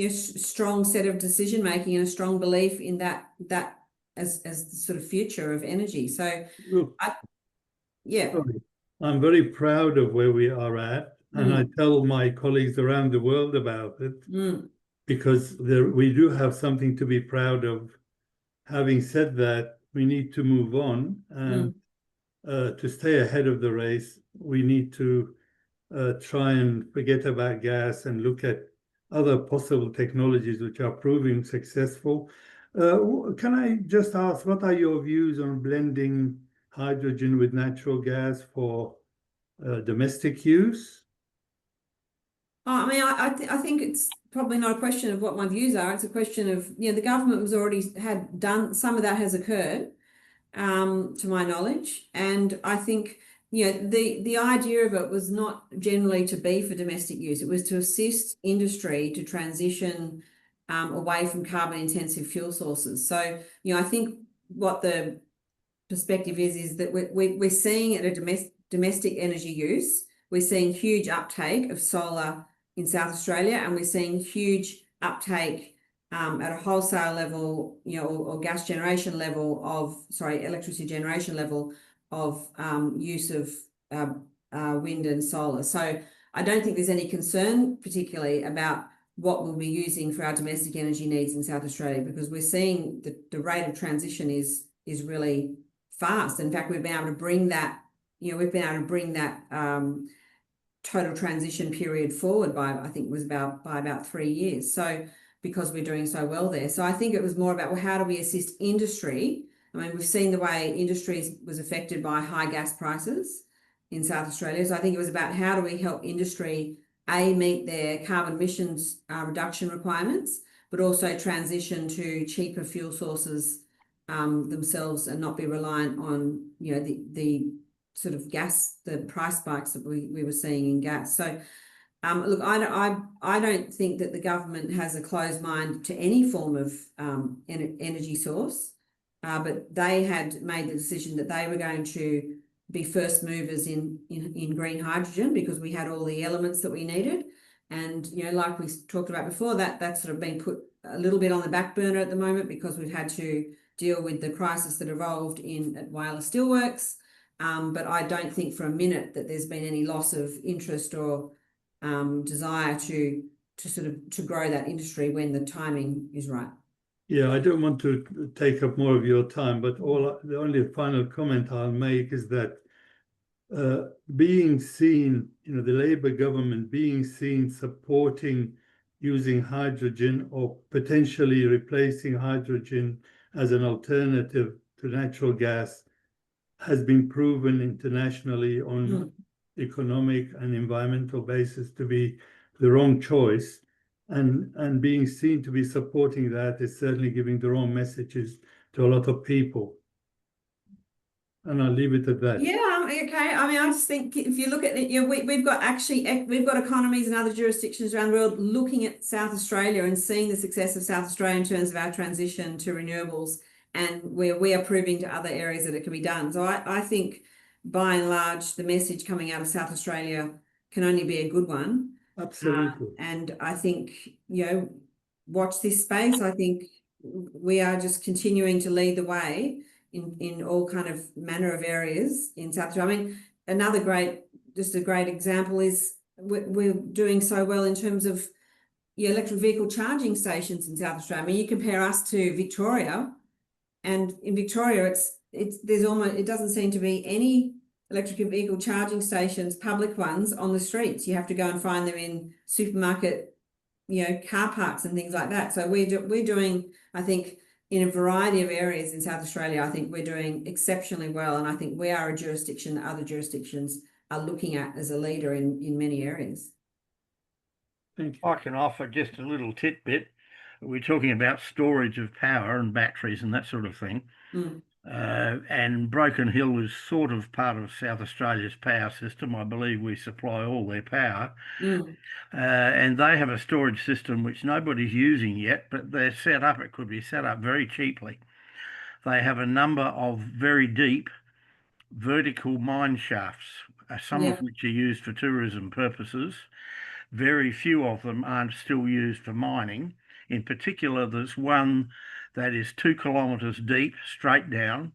strong set of decision making and a strong belief in that as the sort of future of energy. So Look, sorry. I'm very proud of where we are at, and I tell my colleagues around the world about it because we do have something to be proud of. Having said that, we need to move on, and to stay ahead of the race, we need to try and forget about gas and look at other possible technologies which are proving successful. Can I just ask, what are your views on blending hydrogen with natural gas for domestic use? I mean, I think it's probably not a question of what my views are. It's a question of, the government was already had done, some of that has occurred, to my knowledge. And I think, the idea of it was not generally to be for domestic use. It was to assist industry to transition away from carbon intensive fuel sources. So, I think what the perspective is that we're seeing at a domestic energy use, we're seeing huge uptake of solar in South Australia, and we're seeing huge uptake at a wholesale level, or gas generation level electricity generation level of use of wind and solar. So I don't think there's any concern particularly about what we'll be using for our domestic energy needs in South Australia, because we're seeing the rate of transition is really fast. In fact, we've been able to bring that, total transition period forward by, I think it was by about 3 years. So because we're doing so well there. So I think it was more about, well, how do we assist industry? I mean, we've seen the way industry was affected by high gas prices in South Australia. So I think it was about how do we help industry, meet their carbon emissions reduction requirements, but also transition to cheaper fuel sources themselves and not be reliant on, the sort of gas, the price spikes that we were seeing in gas. So look, I don't think that the government has a closed mind to any form of energy source, but they had made the decision that they were going to be first movers in green hydrogen because we had all the elements that we needed. And, like we talked about before, that's sort of been put a little bit on the back burner at the moment because we've had to deal with the crisis that evolved at Whyalla Steelworks. But I don't think for a minute that there's been any loss of interest or desire to grow that industry when the timing is right. Yeah, I don't want to take up more of your time, but the only final comment I'll make is that being seen, the Labour government being seen supporting using hydrogen or potentially replacing hydrogen as an alternative to natural gas has been proven internationally on economic and environmental basis to be the wrong choice. And being seen to be supporting that is certainly giving the wrong messages to a lot of people. And I'll leave it at that. Yeah, okay. I mean, I just think if you look at it, we've got economies in other jurisdictions around the world looking at South Australia and seeing the success of South Australia in terms of our transition to renewables, and where we are proving to other areas that it can be done. So I think by and large, the message coming out of South Australia can only be a good one. Absolutely. And I think, watch this space. I think we are just continuing to lead the way in all kind of manner of areas in South Australia. I mean, another great example is we're doing so well in terms of electric vehicle charging stations in South Australia. I mean, you compare us to Victoria, and in Victoria, it doesn't seem to be any electric vehicle charging stations, public ones, on the streets. You have to go and find them in supermarket, car parks and things like that. So we're doing, I think, in a variety of areas in South Australia, I think we're doing exceptionally well. And I think we are a jurisdiction that other jurisdictions are looking at as a leader in many areas. Thank you. I can offer just a little tidbit. we're talking about storage of power and batteries and that sort of thing. And Broken Hill is sort of part of South Australia's power system. I believe we supply all their power. And they have a storage system which nobody's using yet, but they're set up, it could be set up very cheaply. They have a number of very deep vertical mine shafts, some of which are used for tourism purposes. Very few of them aren't still used for mining. In particular, there's one that is 2 kilometres deep, straight down,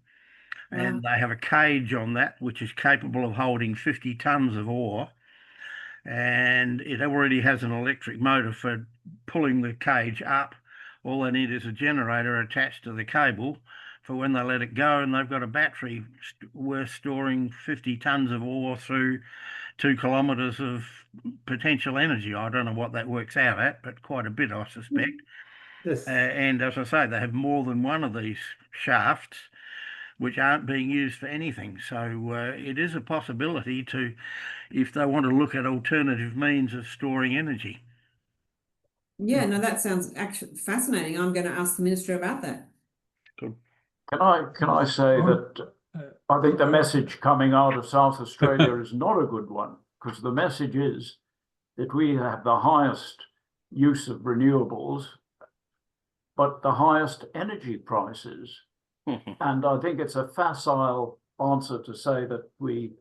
and they have a cage on that which is capable of holding 50 tonnes of ore, and it already has an electric motor for pulling the cage up. All they need is a generator attached to the cable for when they let it go, and they've got a battery worth storing 50 tonnes of ore through 2 kilometres of potential energy. I don't know what that works out at, but quite a bit, I suspect. Yes. And as I say, they have more than one of these shafts which aren't being used for anything. So it is a possibility to, if they want to look at alternative means of storing energy. Yeah, no, that sounds actually fascinating. I'm going to ask the Minister about that. Good. Can I say that I think the message coming out of South Australia is not a good one, because the message is that we have the highest use of renewables, but the highest energy prices. And I think it's a facile answer to say that we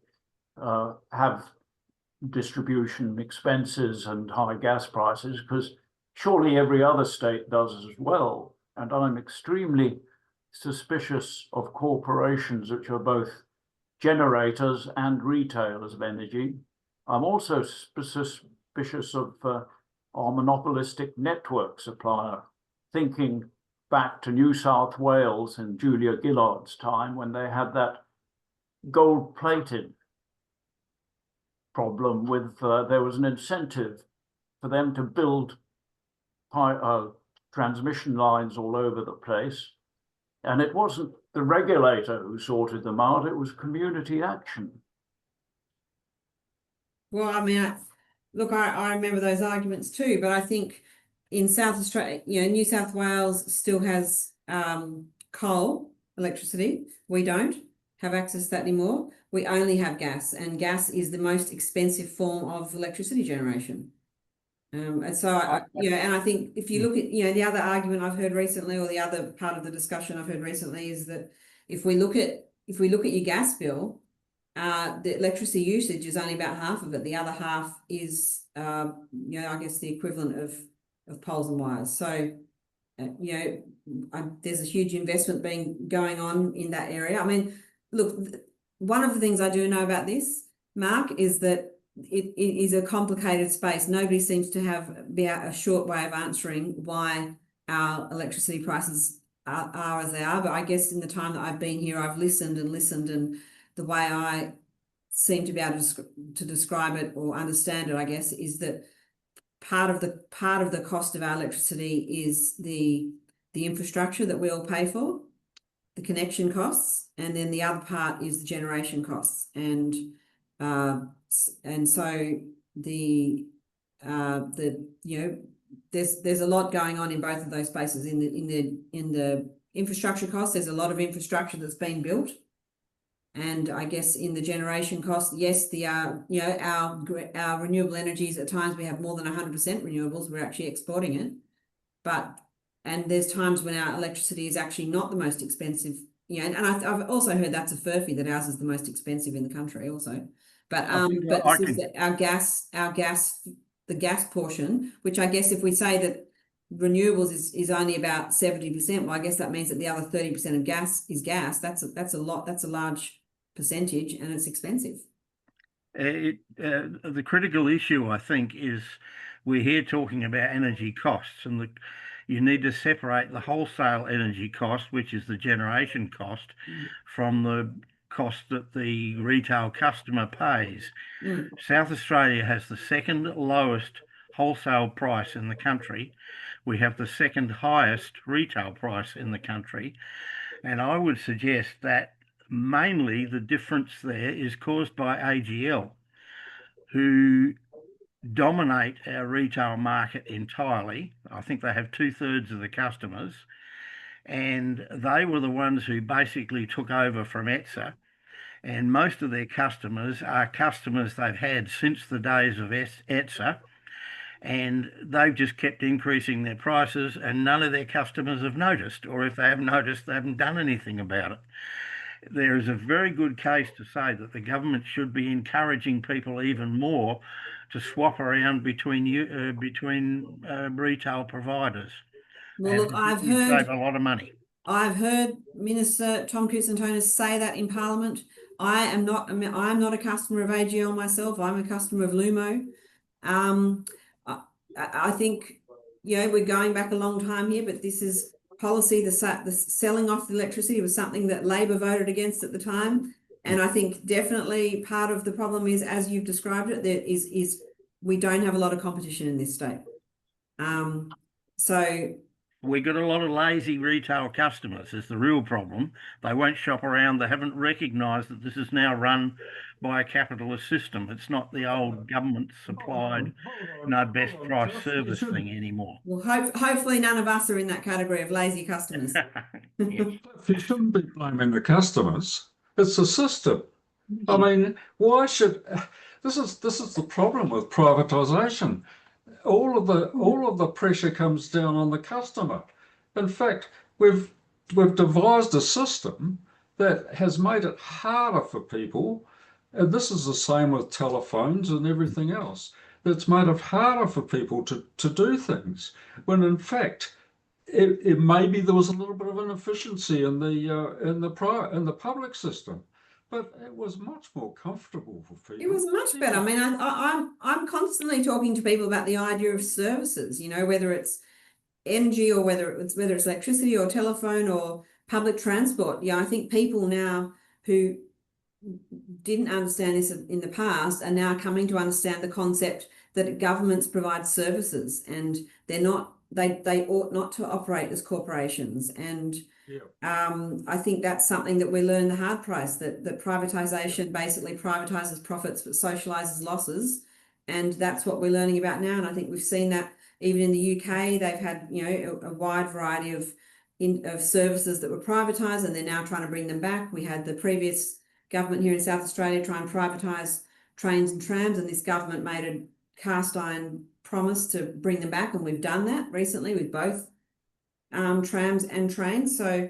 have distribution expenses and high gas prices, because surely every other state does as well. And I'm extremely suspicious of corporations which are both generators and retailers of energy. I'm also suspicious of our monopolistic network supplier, thinking back to New South Wales in Julia Gillard's time, when they had that gold-plated problem with, there was an incentive for them to build transmission lines all over the place. And it wasn't the regulator who sorted them out, it was community action. Well, I mean, look, I remember those arguments too, but I think in South Australia, New South Wales still has coal electricity. We don't have access to that anymore. We only have gas, and gas is the most expensive form of electricity generation. And so, and I think if you look at, the other argument I've heard recently, or the other part of the discussion I've heard recently, is that if we look at your gas bill, the electricity usage is only about half of it. The other half is, I guess the equivalent of poles and wires. So, there's a huge investment going on in that area. I mean, look, one of the things I do know about this, Mark, is that it is a complicated space. Nobody seems to be a short way of answering why our electricity prices are as they are. But I guess in the time that I've been here, I've listened, and the way I seem to be able to describe it or understand it, I guess, is that part of the cost of our electricity is the infrastructure that we all pay for, the connection costs, and then the other part is the generation costs. And so there's a lot going on in both of those spaces. In the infrastructure costs, there's a lot of infrastructure that's been built, and I guess in the generation cost, yes, our renewable energies, at times we have more than 100% renewables. We're actually exporting it, and there's times when our electricity is actually not the most expensive. And I've also heard that's a furphy, that ours is the most expensive in the country also. But our gas, the gas portion, which I guess if we say that renewables is only about 70%, well, I guess that means that the other 30% of gas is gas. That's a lot. That's a large percentage, and it's expensive. The critical issue, I think, is we're here talking about energy costs, and you need to separate the wholesale energy cost, which is the generation cost, from the cost that the retail customer pays. South Australia has the second lowest wholesale price in the country. We have the second highest retail price in the country. And I would suggest that mainly the difference there is caused by AGL, who dominate our retail market entirely. I think they have 2/3 of the customers, and they were the ones who basically took over from ETSA. And most of their customers are customers they've had since the days of ETSA, and they've just kept increasing their prices, and none of their customers have noticed, or if they have noticed, they haven't done anything about it. There is a very good case to say that the government should be encouraging people even more to swap around between retail providers. Well, and look, I've you'd heard save a lot of money. I've heard Minister Tom Christentonis say that in Parliament. I'm not a customer of AGL myself. I'm a customer of Lumo. I think, you know, we're going back a long time here, but this is policy. The selling off the electricity was something that Labor voted against at the time. And I think definitely part of the problem is, as you've described it, there is we don't have a lot of competition in this state. So we got a lot of lazy retail customers is the real problem. They won't shop around. They haven't recognised that this is now run by a capitalist system. It's not the old government supplied, best price service thing anymore. Well, hopefully none of us are in that category of lazy customers. Yes. You shouldn't be blaming the customers. It's the system. I mean, why should this is the problem with privatisation. All of the pressure comes down on the customer. In fact, we've devised a system that has made it harder for people, and this is the same with telephones and everything else. That's made it harder for people to do things, when in fact it maybe there was a little bit of inefficiency in the public system. But it was much more comfortable for people. It was much better. I mean, I'm constantly talking to people about the idea of services, you know, whether it's energy or whether it's electricity or telephone or public transport. Yeah, I think people now who didn't understand this in the past are now coming to understand the concept that governments provide services, and they ought not to operate as corporations. And I think that's something that we learn the hard price, that privatisation basically privatizes profits but socializes losses, and that's what we're learning about now. And I think we've seen that even in the UK. They've had, you know, a wide variety of services that were privatised, and they're now trying to bring them back. We had the previous government here in South Australia try and privatise trains and trams, and this government made a cast iron promise to bring them back, and we've done that recently with both trams and trains. So,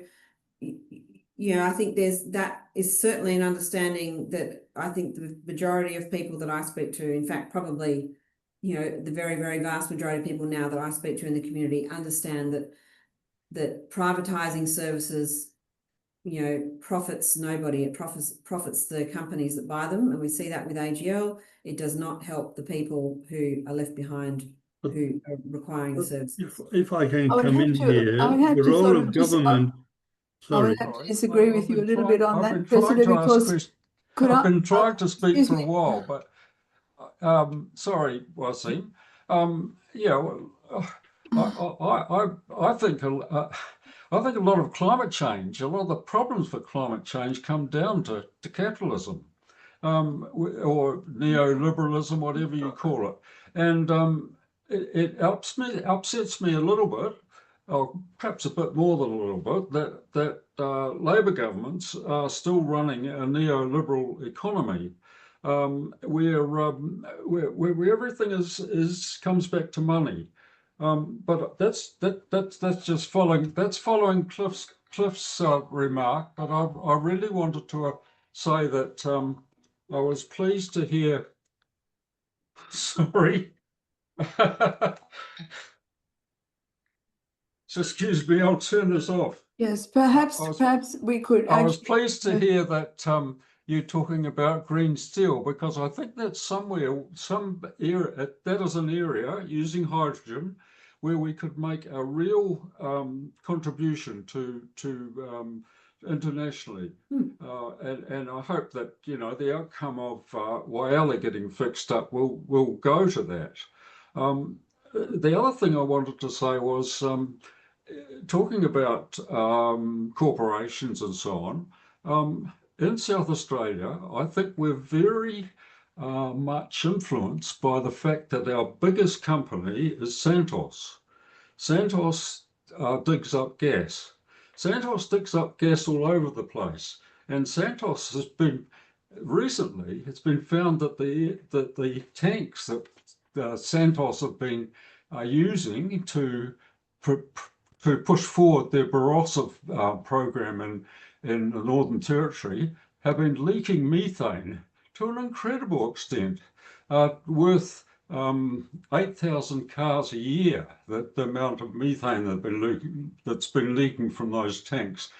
you know, I think that is certainly an understanding that I think the majority of people that I speak to, in fact, probably, you know, the very, very vast majority of people now that I speak to in the community understand that privatising services, you know, profits nobody. It profits the companies that buy them, and we see that with AGL. It does not help the people who are left behind, who are requiring the services. If I can come in here, the role of government. Sorry, I would have to disagree with you a little bit on that, Cressida, because I've been trying to speak for a while, but sorry, Wasim. Yeah, well, I think a lot of climate change, a lot of the problems for climate change come down to capitalism, or neoliberalism, whatever you call it, and it upsets me a little bit, or perhaps a bit more than a little bit, that Labor governments are still running a neoliberal economy, where everything comes back to money. But that's just following Cliff's remark. But I really wanted to say that I was pleased to hear. Sorry. So excuse me, I'll turn this off. Yes, perhaps we could. I was pleased to hear that you're talking about green steel, because I think that's some area, that is an area using hydrogen where we could make a real contribution to internationally. And I hope that, you know, the outcome of Whyalla getting fixed up will go to that. The other thing I wanted to say was, talking about corporations and so on, in South Australia, I think we're very much influenced by the fact that our biggest company is Santos. Santos digs up gas. Santos digs up gas all over the place. And Santos has been, recently, it's been found that the tanks that Santos have been using to push forward their Barossa program in the Northern Territory have been leaking methane to an incredible extent, worth 8,000 cars a year, the amount of methane that's been leaking from those tanks.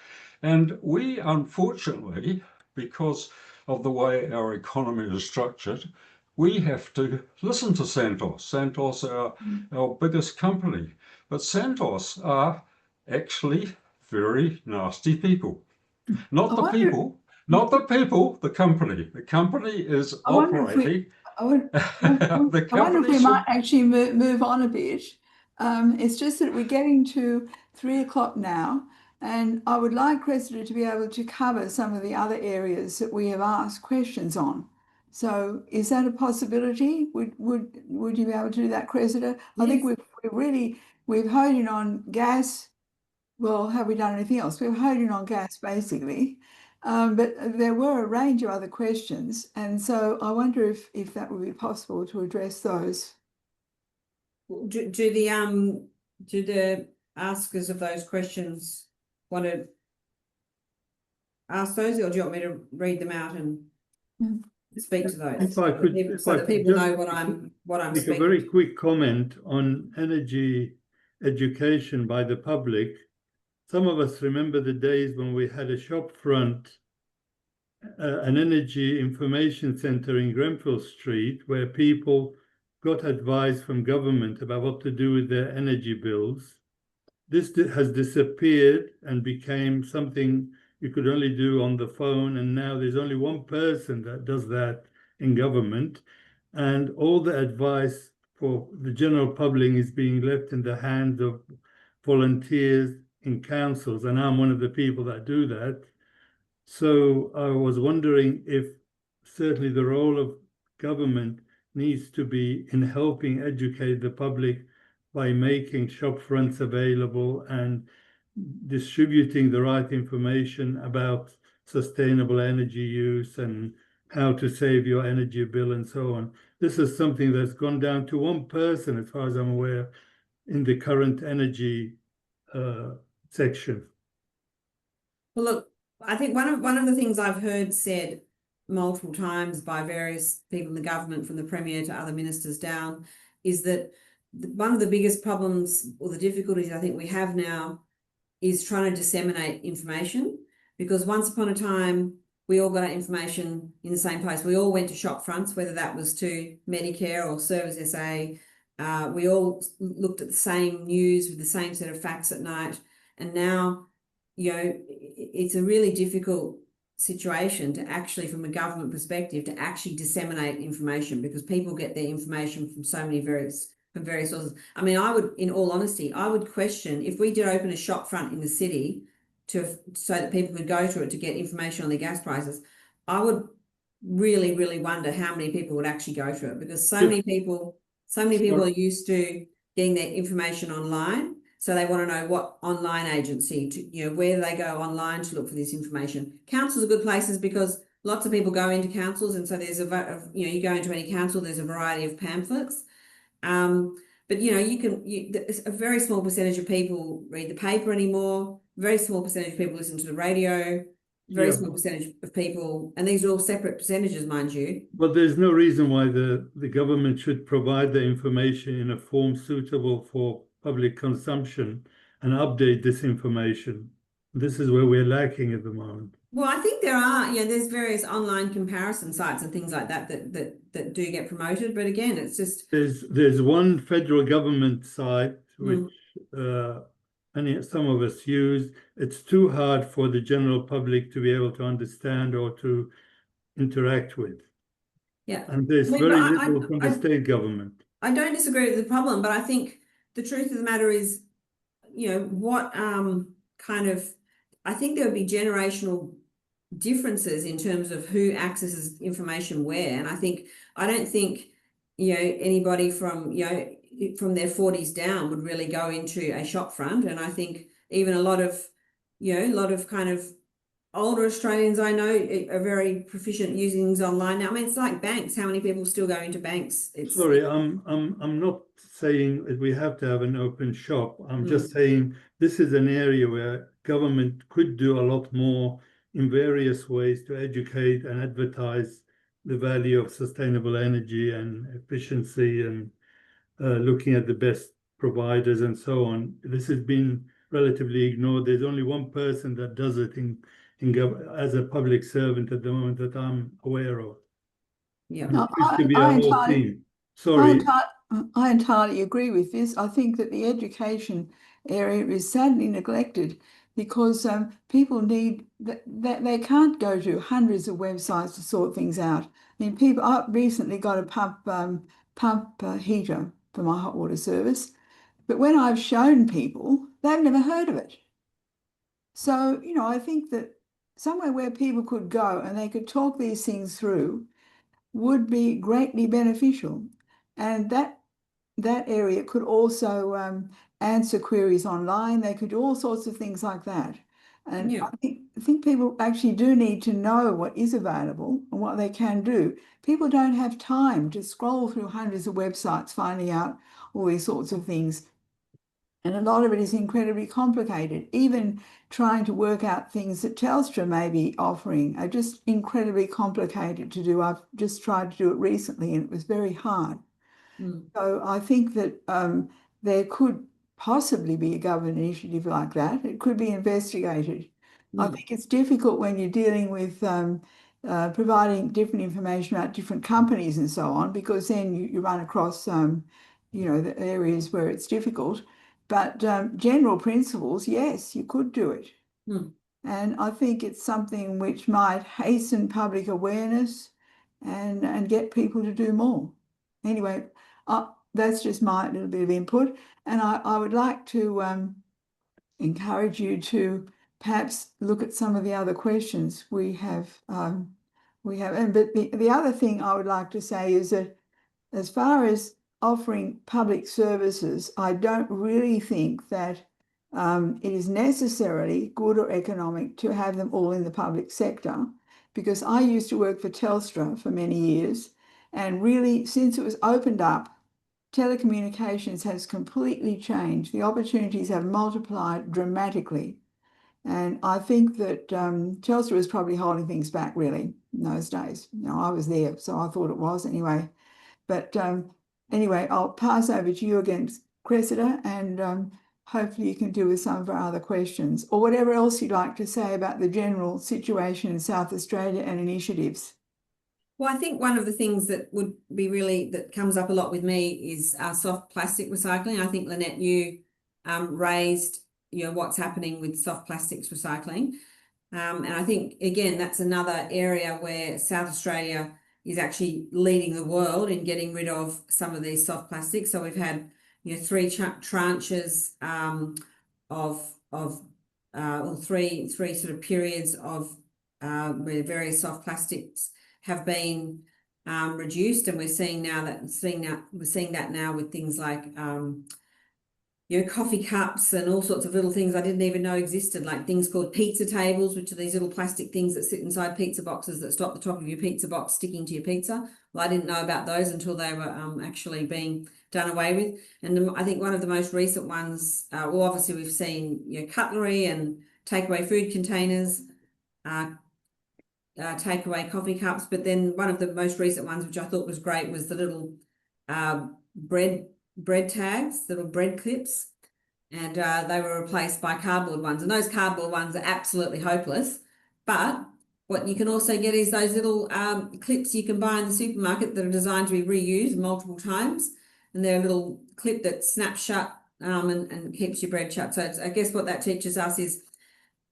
And we, unfortunately, because of the way our economy is structured, we have to listen to Santos. Santos are our biggest company. But Santos are actually very nasty people. Not the people, the company. The company is operating. I wonder if we might actually move on a bit. It's just that we're getting to 3 o'clock now, and I would like Cressida to be able to cover some of the other areas that we have asked questions on. So is that a possibility? Would you be able to do that, Cressida? Yes. I think we've honed in on gas. Well, have we done anything else? We've honed in on gas basically. But there were a range of other questions, and so I wonder if that would be possible to address those. Do the askers of those questions want to ask those, or do you want me to read them out and speak to those? If I could, so that people know what I'm make speaking. a very quick comment on energy education by the public. Some of us remember the days when we had a shop front, an energy information center in Grenfell Street, where people got advice from government about what to do with their energy bills. This has disappeared and became something you could only do on the phone, and now there's only one person that does that in government, and all the advice for the general public is being left in the hands of volunteers in councils, and I'm one of the people that do that. So I was wondering if certainly the role of government needs to be in helping educate the public by making shop fronts available and distributing the right information about sustainable energy use and how to save your energy bill and so on. This is something that's gone down to one person, as far as I'm aware, in the current energy section. Well, look, I think one of the things I've heard said multiple times by various people in the government, from the Premier to other ministers down, is that one of the biggest problems or the difficulties I think we have now is trying to disseminate information, because once upon a time we all got our information in the same place. We all went to shop fronts, whether that was to Medicare or Service SA. We all looked at the same news with the same set of facts at night, and now, you know, it's a really difficult situation to actually, from a government perspective, to actually disseminate information, because people get their information from so many various sources. I mean, I would, in all honesty, I would question if we did open a shop front in the city so that people could go to it to get information on their gas prices. I would really, really wonder how many people would actually go to it, because so many people are used to getting their information online. So they want to know what online agency, where do they go online to look for this information. Councils are good places because lots of people go into councils, and so there's you go into any council, there's a variety of pamphlets. But a very small percentage of people read the paper anymore. Very small percentage of people listen to the radio. Very small percentage of people, and these are all separate percentages, mind you. But there's no reason why the government should provide the information in a form suitable for public consumption and update this information. This is where we're lacking at the moment. Well, I think there's various online comparison sites and things like that that do get promoted, but again, it's just there's one federal government site which some of us use. It's too hard for the general public to be able to understand or to interact with. Yeah, and there's very little from the state government. I don't disagree with the problem, but I think the truth of the matter is, what I think there would be generational differences in terms of who accesses information where. And I don't think, anybody from, from their 40s down would really go into a shop front. And I think even a lot of kind of older Australians I know are very proficient using things online now. I mean, it's like banks. How many people still go into banks? Sorry, I'm not saying that we have to have an open shop. I'm just saying this is an area where government could do a lot more in various ways to educate and advertise the value of sustainable energy and efficiency and looking at the best providers and so on. This has been relatively ignored. There's only one person that does it as a public servant at the moment that I'm aware of. Yeah. No, It used to be a I whole entirely- team. Sorry. I entirely agree with this. I think that the education area is sadly neglected because people need that they can't go to hundreds of websites to sort things out. I mean, I recently got a pump heater for my hot water service, but when I've shown people, they've never heard of it. So, I think that somewhere where people could go and they could talk these things through would be greatly beneficial. And that area could also answer queries online. They could do all sorts of things like that. And Yeah. I think people actually do need to know what is available and what they can do. People don't have time to scroll through hundreds of websites finding out all these sorts of things. And a lot of it is incredibly complicated. Even trying to work out things that Telstra may be offering are just incredibly complicated to do. I've just tried to do it recently and it was very hard. So I think that there could possibly be a government initiative like that. It could be investigated. I think it's difficult when you're dealing with providing different information about different companies and so on, because then you run across, the areas where it's difficult. But general principles, yes, you could do it. And I think it's something which might hasten public awareness and get people to do more. Anyway, that's just my little bit of input. And I would like to encourage you to perhaps look at some of the other questions we have. But the other thing I would like to say is that as far as offering public services, I don't really think that it is necessarily good or economic to have them all in the public sector, because I used to work for Telstra for many years, and really since it was opened up, telecommunications has completely changed. The opportunities have multiplied dramatically. And I think that Telstra was probably holding things back really in those days. I was there, so I thought it was anyway. But anyway, I'll pass over to you again, Cressida, and hopefully you can deal with some of our other questions or whatever else you'd like to say about the general situation in South Australia and initiatives. Well, I think one of the things that would be that comes up a lot with me is soft plastic recycling. I think, Lynette, you raised, what's happening with soft plastics recycling. And I think, again, that's another area where South Australia is actually leading the world in getting rid of some of these soft plastics. So we've had, 3 tranches or three sort of periods of where various soft plastics have been reduced, and we're seeing that now with things like coffee cups and all sorts of little things I didn't even know existed, like things called pizza tables, which are these little plastic things that sit inside pizza boxes that stop the top of your pizza box sticking to your pizza. Well, I didn't know about those until they were actually being done away with. And I think one of the most recent ones, well, obviously we've seen cutlery and takeaway food containers, takeaway coffee cups, but then one of the most recent ones, which I thought was great, was the little bread tags, little bread clips, and they were replaced by cardboard ones. And those cardboard ones are absolutely hopeless. But what you can also get is those little clips you can buy in the supermarket that are designed to be reused multiple times, and they're a little clip that snaps shut and keeps your bread shut. So I guess what that teaches us is,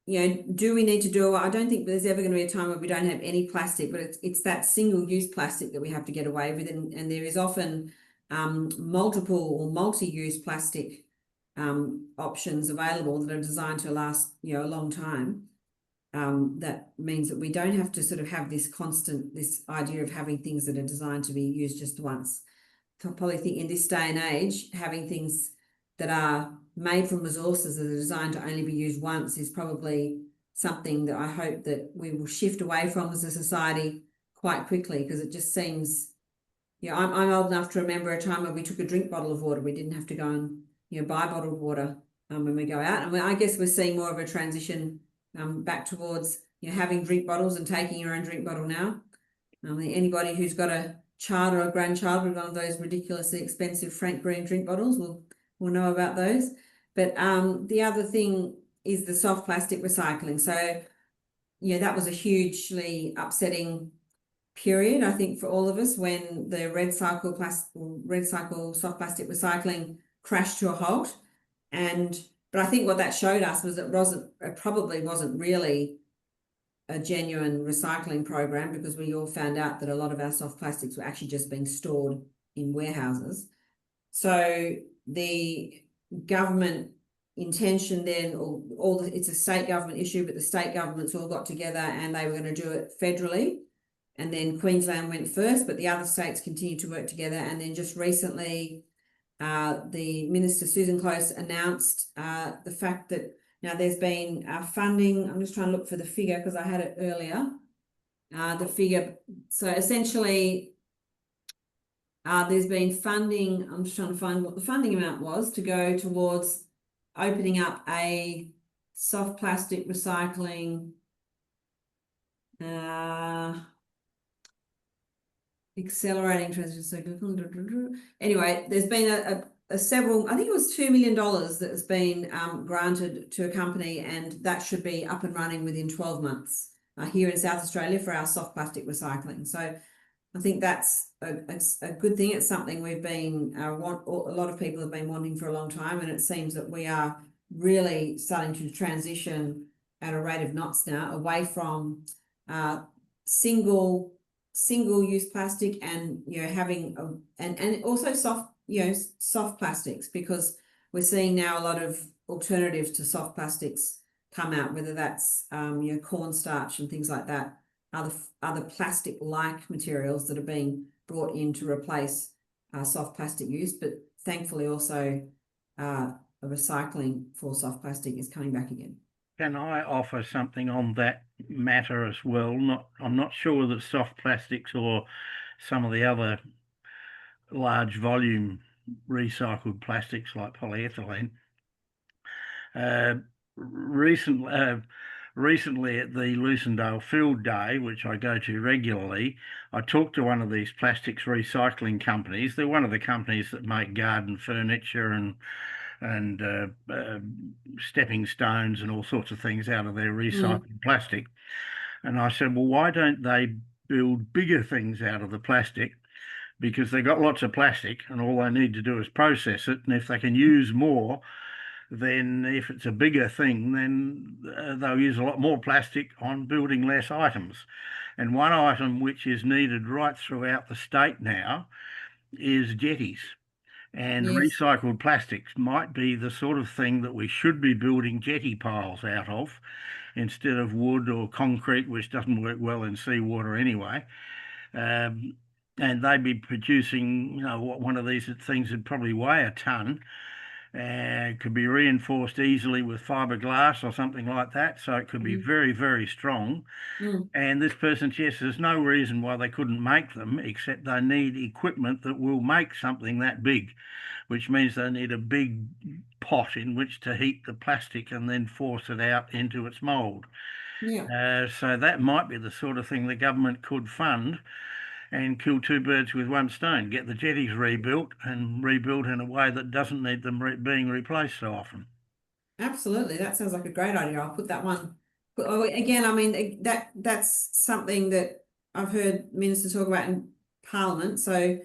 do we need to do? I don't think there's ever going to be a time where we don't have any plastic, but it's that single-use plastic that we have to get away with, and there is often multiple or multi-use plastic options available that are designed to last a long time. that means that we don't have to sort of have this idea of having things that are designed to be used just once. I probably think in this day and age, having things that are made from resources that are designed to only be used once is probably something that I hope that we will shift away from as a society quite quickly, because it just seems, I'm old enough to remember a time when we took a drink bottle of water. We didn't have to go and buy bottled water when we go out. And I guess we're seeing more of a transition back towards having drink bottles and taking your own drink bottle now. Anybody who's got a child or a grandchild with one of those ridiculously expensive Frank Green drink bottles will know about those. But the other thing is the soft plastic recycling. So that was a hugely upsetting period, I think, for all of us when the red cycle soft plastic recycling crashed to a halt. But I think what that showed us was it probably wasn't really a genuine recycling program, because we all found out that a lot of our soft plastics were actually just being stored in warehouses. So the government intention then, it's a state government issue, but the state governments all got together and they were going to do it federally. And then Queensland went first, but the other states continued to work together. And then just recently, the Minister, Susan Close, announced the fact that now there's been funding. I'm just trying to look for the figure because I had it earlier. The figure, so essentially, there's been funding. I'm just trying to find what the funding amount was to go towards opening up a soft plastic recycling accelerating transition. Anyway, there's been a several, I think it was $2 million that has been granted to a company, and that should be up and running within 12 months here in South Australia for our soft plastic recycling. So I think that's a good thing. It's something we've been a lot of people have been wanting for a long time, and it seems that we are really starting to transition at a rate of knots now away from single-use plastic and having and also soft plastics, because we're seeing now a lot of alternatives to soft plastics come out, whether that's cornstarch and things like that, other plastic-like materials that are being brought in to replace soft plastic use. But thankfully also a recycling for soft plastic is coming back again. Can I offer something on that matter as well? I'm not sure that soft plastics or some of the other large volume recycled plastics like polyethylene. Recently at the Lucindale Field Day, which I go to regularly, I talked to one of these plastics recycling companies. They're one of the companies that make garden furniture and stepping stones and all sorts of things out of their recycled plastic. And I said, well, why don't they build bigger things out of the plastic? Because they got lots of plastic and all they need to do is process it. And if they can use more, then if it's a bigger thing, then they'll use a lot more plastic on building less items. And one item which is needed right throughout the state now is jetties. And recycled plastics might be the sort of thing that we should be building jetty piles out of, instead of wood or concrete, which doesn't work well in seawater anyway. And they'd be producing, one of these things would probably weigh a ton, and could be reinforced easily with fiberglass or something like that. So it could be very, very strong. And this person says there's no reason why they couldn't make them, except they need equipment that will make something that big, which means they need a big pot in which to heat the plastic and then force it out into its mould. So that might be the sort of thing the government could fund and kill two birds with one stone, get the jetties rebuilt and rebuilt in a way that doesn't need them being replaced so often. Absolutely. That sounds like a great idea. I'll put that one. Again, I mean, that's something that I've heard ministers talk about in Parliament. So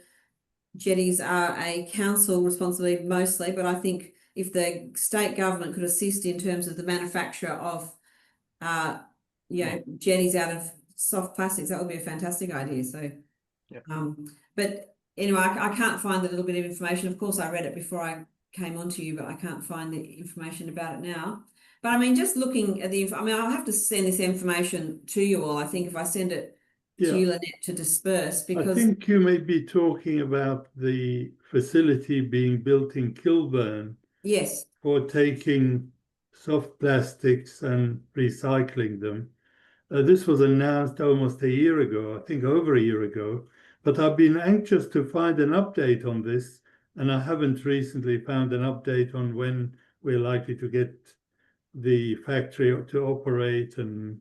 jetties are a council responsibility mostly, but I think if the state government could assist in terms of the manufacture of jetties out of soft plastics, that would be a fantastic idea. So but anyway, I can't find the little bit of information. Of course, I read it before I came on to you, but I can't find the information about it now. But I mean, just looking at I mean, I'll have to send this information to you all. I think if I send it to you, Lynette, to disperse, I because think you may be talking about the facility being built in Kilburn yes, for taking soft plastics and recycling them. This was announced almost a year ago, I think over a year ago, but I've been anxious to find an update on this, and I haven't recently found an update on when we're likely to get the factory to operate and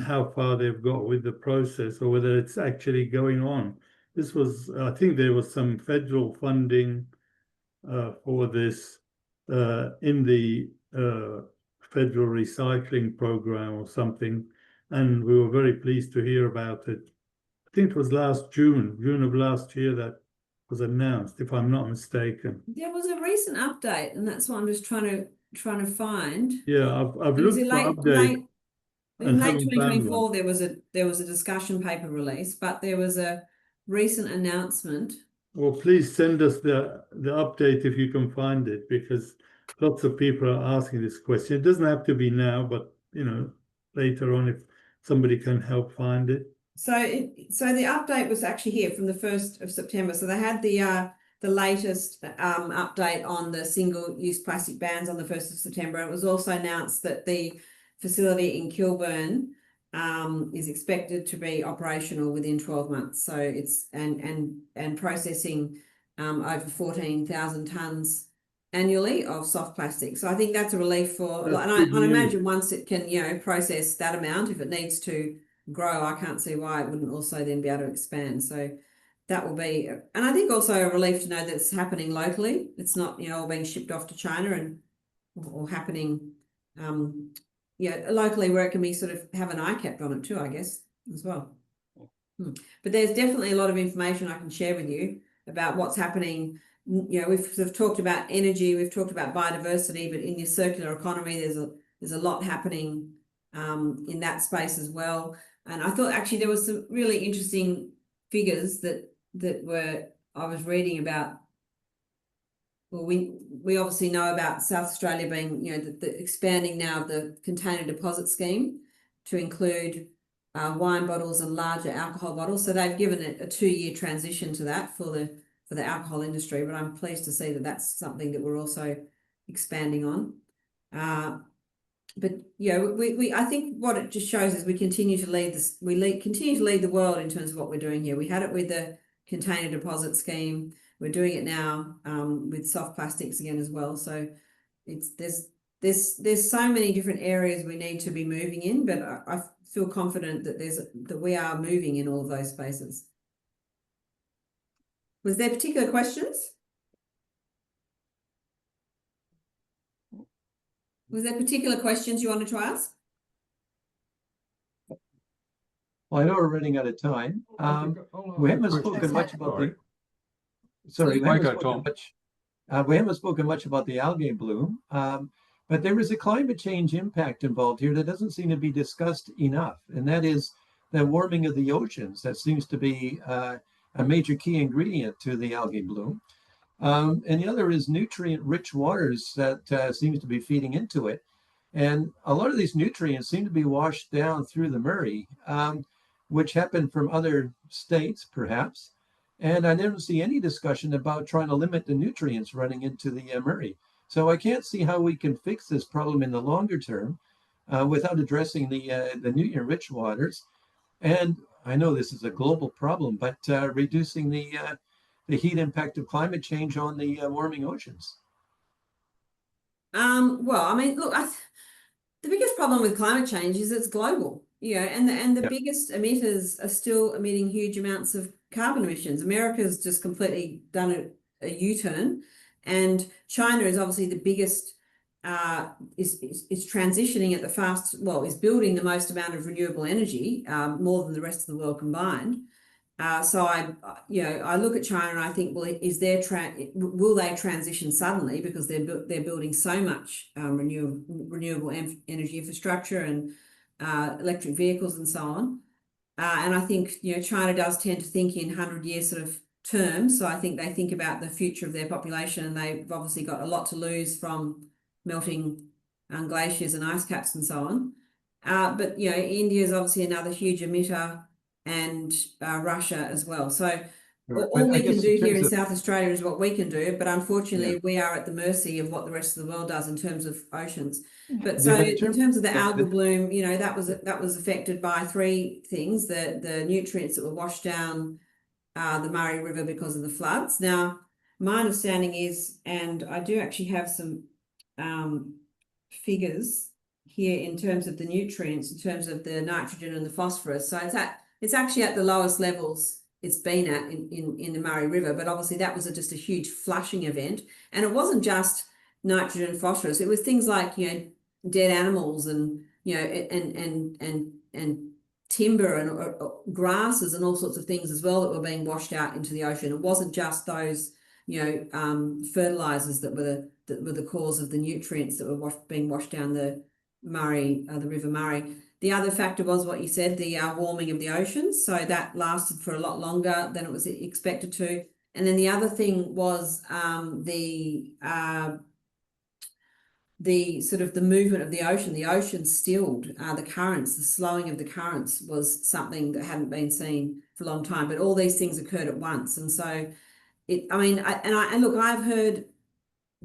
how far they've got with the process, or whether it's actually going on. This was, I think there was some federal funding for this in the federal recycling program or something, and we were very pleased to hear about it. I think it was last June of last year that was announced, if I'm not mistaken. there was a recent update, and that's what I'm just trying to find. Yeah, I've It was looked in for update and late haven't found 2024. one. There was a discussion paper release, but there was a recent announcement. Well, please send us the update if you can find it, because lots of people are asking this question. It doesn't have to be now, but later on if somebody can help find it. So the update was actually here from the 1st of September. So they had the latest update on the single-use plastic bans on the 1st of September. It was also announced that the facility in Kilburn is expected to be operational within 12 months. So it's and processing over 14,000 tonnes annually of soft plastic. So I think that's a relief for, and I imagine once it can, process that amount, if it needs to grow, I can't see why it wouldn't also then be able to expand. So that will be, and I think also a relief to know that it's happening locally. It's not, all being shipped off to China or happening, locally, where it can be sort of have an eye kept on it too, I guess, as well. But there's definitely a lot of information I can share with you about what's happening. We've sort of talked about energy, we've talked about biodiversity, but in your circular economy, there's a lot happening in that space as well. And I thought actually there was some really interesting figures that I was reading about. Well, we obviously know about South Australia being, the expanding now of the container deposit scheme to include wine bottles and larger alcohol bottles. So they've given it a 2-year transition to that for the alcohol industry. But I'm pleased to see that that's something that we're also expanding on. But I think what it just shows is we continue to lead this. Continue to lead the world in terms of what we're doing here. We had it with the container deposit scheme. We're doing it now with soft plastics again as well. So there's so many different areas we need to be moving in. But I feel confident that we are moving in all of those spaces. Was there particular questions? Was there particular questions you wanted to ask? Well, I know we're running out of time. We haven't spoken much about the. Sorry, we haven't spoken much about the algae bloom, but there is a climate change impact involved here that doesn't seem to be discussed enough, and that is the warming of the oceans. That seems to be a major key ingredient to the algae bloom. And the other is nutrient-rich waters that seems to be feeding into it. And a lot of these nutrients seem to be washed down through the Murray, which happened from other states, perhaps. And I didn't see any discussion about trying to limit the nutrients running into the Murray. So I can't see how we can fix this problem in the longer term without addressing the nutrient-rich waters. And I know this is a global problem, but reducing the heat impact of climate change on the warming oceans. Well, I mean, look, the biggest problem with climate change is it's global, and the biggest emitters are still emitting huge amounts of carbon emissions. America's just completely done a U-turn, and China is obviously the biggest, is transitioning at the is building the most amount of renewable energy, more than the rest of the world combined. So I look at China and I think, well, will they transition suddenly because they're building so much renewable energy infrastructure and electric vehicles and so on. And I think China does tend to think in 100-year sort of terms. So I think they think about the future of their population, and they've obviously got a lot to lose from melting glaciers and ice caps and so on. But India is obviously another huge emitter, and Russia as well. So all we can do here in South Australia is what we can do, but unfortunately we are at the mercy of what the rest of the world does in terms of oceans. But so in terms of the algal bloom, that was affected by three things: the nutrients that were washed down the Murray River because of the floods. Now, my understanding is, and I do actually have some figures here in terms of the nutrients, in terms of the nitrogen and the phosphorus. So it's actually at the lowest levels it's been at in the Murray River, but obviously that was just a huge flushing event. And it wasn't just nitrogen and phosphorus; it was things like dead animals and and timber and grasses and all sorts of things as well that were being washed out into the ocean. It wasn't just those fertilizers that were the cause of the nutrients that were being washed down the Murray, the River Murray. The other factor was what you said, the warming of the oceans. So that lasted for a lot longer than it was expected to. And then the other thing was the sort of the movement of the ocean. The ocean stilled, the currents, the slowing of the currents was something that hadn't been seen for a long time. But all these things occurred at once. And so look, I've heard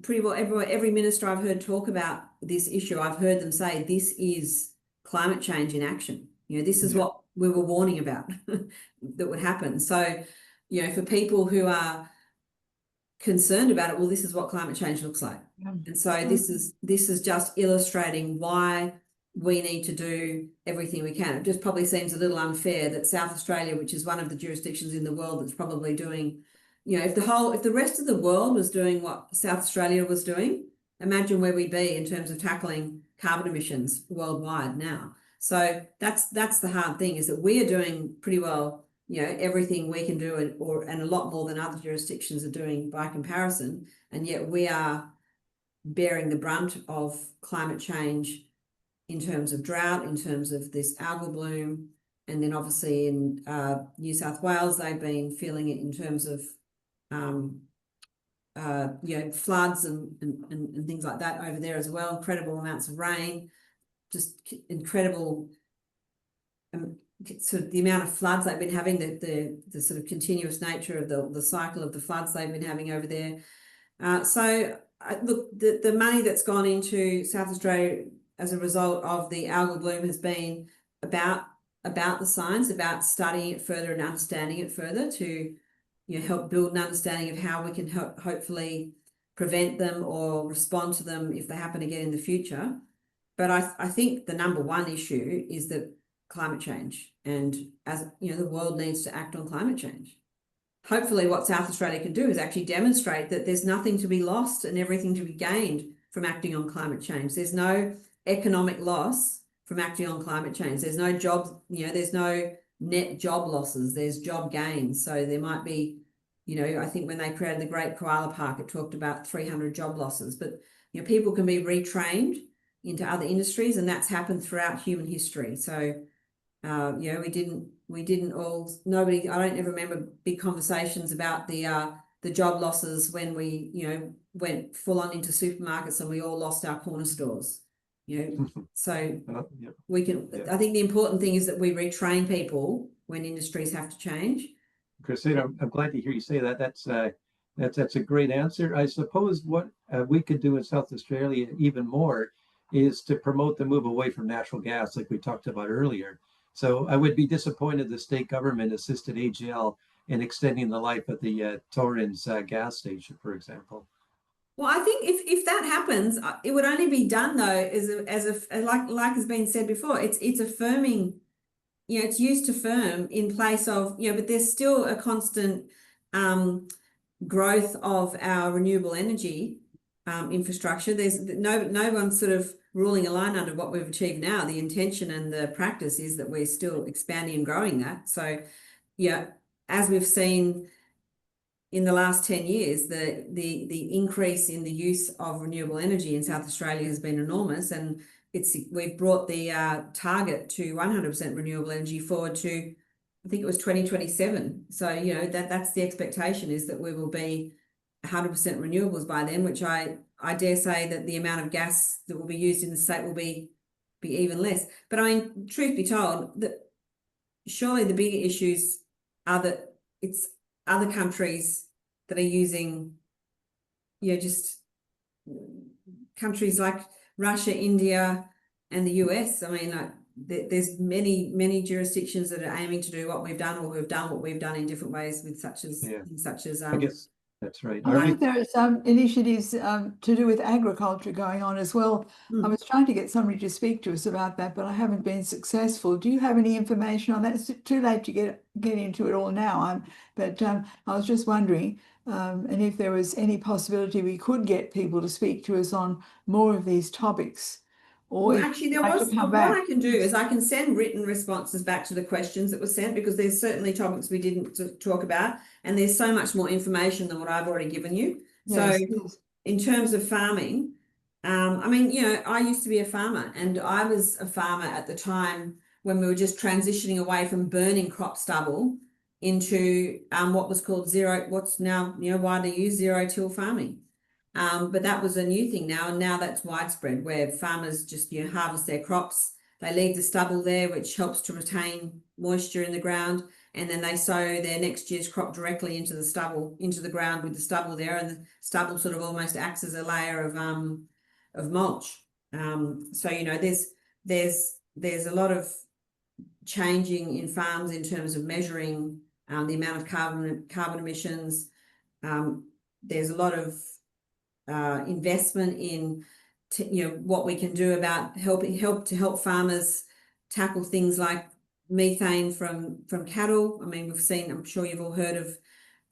pretty well every minister I've heard talk about this issue. I've heard them say this is climate change in action. This is what we were warning about that would happen. So, for people who are concerned about it, well, this is what climate change looks like. And so this is just illustrating why we need to do everything we can. It just probably seems a little unfair that South Australia, which is one of the jurisdictions in the world that's probably doing, if the rest of the world was doing what South Australia was doing, imagine where we'd be in terms of tackling carbon emissions worldwide now. So that's the hard thing, is that we are doing pretty well, everything we can do, and a lot more than other jurisdictions are doing by comparison, and yet we are bearing the brunt of climate change in terms of drought, in terms of this algal bloom, and then obviously in New South Wales they've been feeling it in terms of floods and things like that over there as well. Incredible amounts of rain, just incredible sort of the amount of floods they've been having, the sort of continuous nature of the cycle of the floods they've been having over there. Look, the money that's gone into South Australia as a result of the algal bloom has been about the science, about studying it further and understanding it further to help build an understanding of how we can hopefully prevent them or respond to them if they happen again in the future. But I think the number one issue is that climate change, and as the world needs to act on climate change. Hopefully what South Australia can do is actually demonstrate that there's nothing to be lost and everything to be gained from acting on climate change. There's no economic loss from acting on climate change. There's no jobs, there's no net job losses, there's job gains. So there might be, I think when they created the Great Koala Park, it talked about 300 job losses, but people can be retrained into other industries, and that's happened throughout human history. So nobody, I don't ever remember big conversations about the job losses when we, went full on into supermarkets and we all lost our corner stores. So we can, I think the important thing is that we retrain people when industries have to change. Cressida, I'm glad to hear you say that. That's a great answer. I suppose what we could do in South Australia even more is to promote the move away from natural gas, like we talked about earlier. So I would be disappointed the state government assisted AGL in extending the life of the Torrens gas station, for example. Well, I think if that happens, it would only be done though like has been said before. It's affirming, it's used to firm in place of but there's still a constant growth of our renewable energy infrastructure. There's no one's sort of ruling a line under what we've achieved now. The intention and the practice is that we're still expanding and growing that. So as we've seen in the last 10 years, the increase in the use of renewable energy in South Australia has been enormous, and we've brought the target to 100% renewable energy forward to, I think it was 2027. So that's the expectation, is that we will be 100% renewables by then, which I dare say that the amount of gas that will be used in the state will be even less. But I mean, truth be told, that surely the bigger issues are that it's other countries that are using, just countries like Russia, India, and the US. I mean, there's many jurisdictions that are aiming to do what we've done, or who have done what we've done in different ways, with such as I guess that's right. I think there are some initiatives to do with agriculture going on as well. I was trying to get somebody to speak to us about that, but I haven't been successful. Do you have any information on that? It's too late to get into it all now. But I was just wondering, and if there was any possibility we could get people to speak to us on more of these topics. Well, actually, there was, what I can do is I can send written responses back to the questions that were sent, because there's certainly topics we didn't talk about, and there's so much more information than what I've already given you. Yes, so yes. In terms of farming, I mean, I used to be a farmer, and I was a farmer at the time when we were just transitioning away from burning crop stubble into what was called what's now widely used zero-till farming. But that was a new thing now, and now that's widespread, where farmers just harvest their crops. They leave the stubble there, which helps to retain moisture in the ground, and then they sow their next year's crop directly into the stubble, into the ground with the stubble there, and the stubble sort of almost acts as a layer of mulch. So there's a lot of changing in farms in terms of measuring the amount of carbon emissions. There's a lot of investment in what we can do about help farmers tackle things like methane from cattle. I mean, I'm sure you've all heard of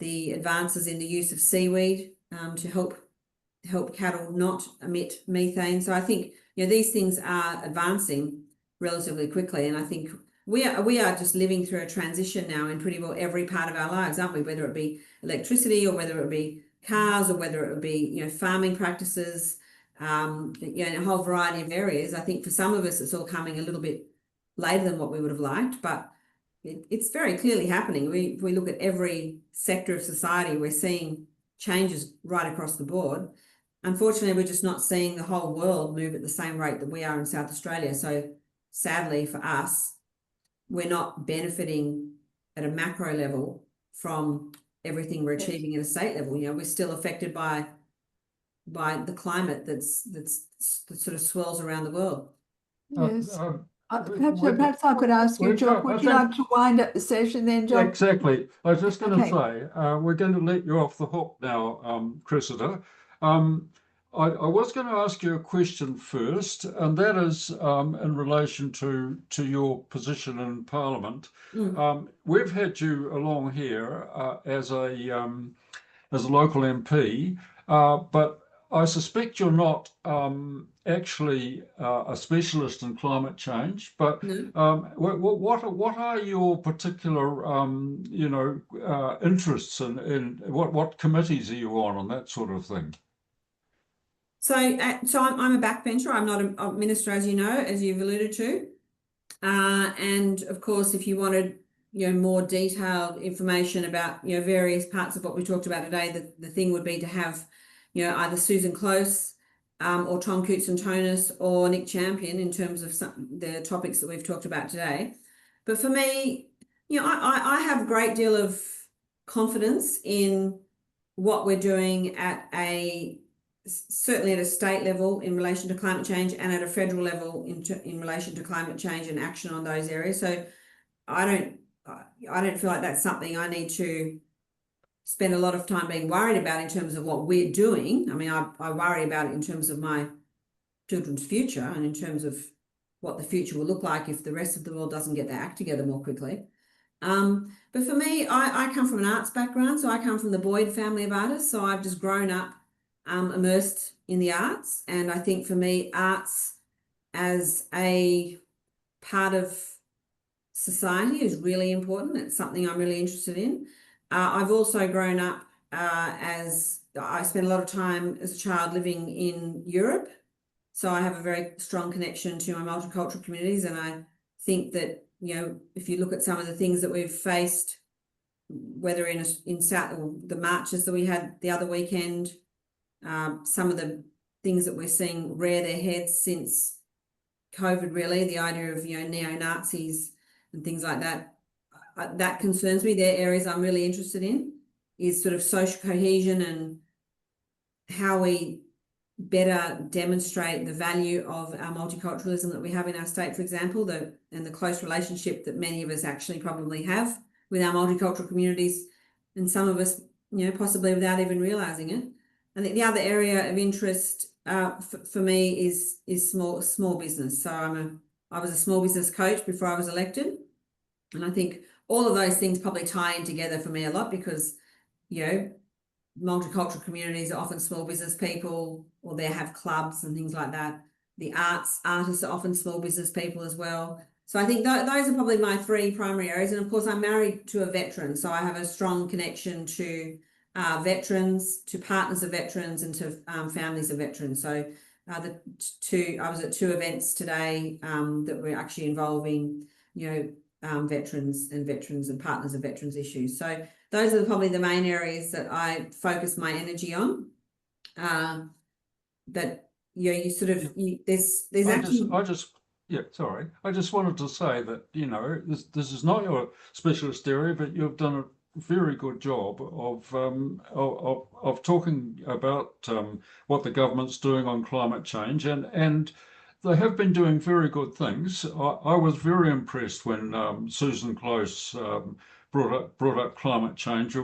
the advances in the use of seaweed to help cattle not emit methane. So I think these things are advancing relatively quickly, and I think we are just living through a transition now in pretty well every part of our lives, aren't we? Whether it be electricity, or whether it be cars, or whether it would be farming practices, in a whole variety of areas. I think for some of us it's all coming a little bit later than what we would have liked, but it's very clearly happening. If we look at every sector of society, we're seeing changes right across the board. Unfortunately, we're just not seeing the whole world move at the same rate that we are in South Australia. So sadly for us, we're not benefiting at a macro level from everything we're achieving at a state level. We're still affected by the climate that sort of swirls around the world. Yes. Perhaps I could ask you, John, would you like to wind up the session then, John? Exactly. I was just going to say, we're going to let you off the hook now, Cressida. I was going to ask you a question first, and that is in relation to your position in Parliament. We've had you along here as a local MP, but I suspect you're not actually a specialist in climate change. But what are your particular interests in what committees are you on and that sort of thing? So I'm a backbencher. I'm not a minister, as you know, as you've alluded to. And of course, if you wanted, more detailed information about, various parts of what we talked about today, the thing would be to have, either Susan Close or Tom Koutson-Tonis or Nick Champion in terms of the topics that we've talked about today. But for me, I have a great deal of confidence in what we're doing certainly at a state level in relation to climate change, and at a federal level in relation to climate change and action on those areas. So I don't feel like that's something I need to spend a lot of time being worried about in terms of what we're doing. I mean, I worry about it in terms of my children's future, and in terms of what the future will look like if the rest of the world doesn't get their act together more quickly. But for me, I come from an arts background. So I come from the Boyd family of artists. So I've just grown up immersed in the arts. And I think for me, arts as a part of society is really important. It's something I'm really interested in. I've also grown up I spent a lot of time as a child living in Europe. So I have a very strong connection to my multicultural communities. And I think that, if you look at some of the things that we've faced whether in South or the marches that we had the other weekend, some of the things that we're seeing rear their heads since COVID, really, the idea of, neo-Nazis and things like that, that concerns me. They're areas I'm really interested in, is sort of social cohesion and how we better demonstrate the value of our multiculturalism that we have in our state, for example, and the close relationship that many of us actually probably have with our multicultural communities, and some of us, possibly without even realizing it. I think the other area of interest for me is small business. So I was a small business coach before I was elected, and I think all of those things probably tie in together for me a lot, because multicultural communities are often small business people, or they have clubs and things like that. The artists are often small business people as well. So I think those are probably my three primary areas. And of course, I'm married to a veteran, so I have a strong connection to veterans, to partners of veterans, and to families of veterans. So I was at two events today that were actually involving, veterans and partners of veterans issues. So those are probably the main areas that I focus my energy on. But you sort of there's actually. Sorry. I just wanted to say that this is not your specialist area, but you've done a very good job of talking about what the government's doing on climate change, and they have been doing very good things. I was very impressed when Susan Close brought up climate change,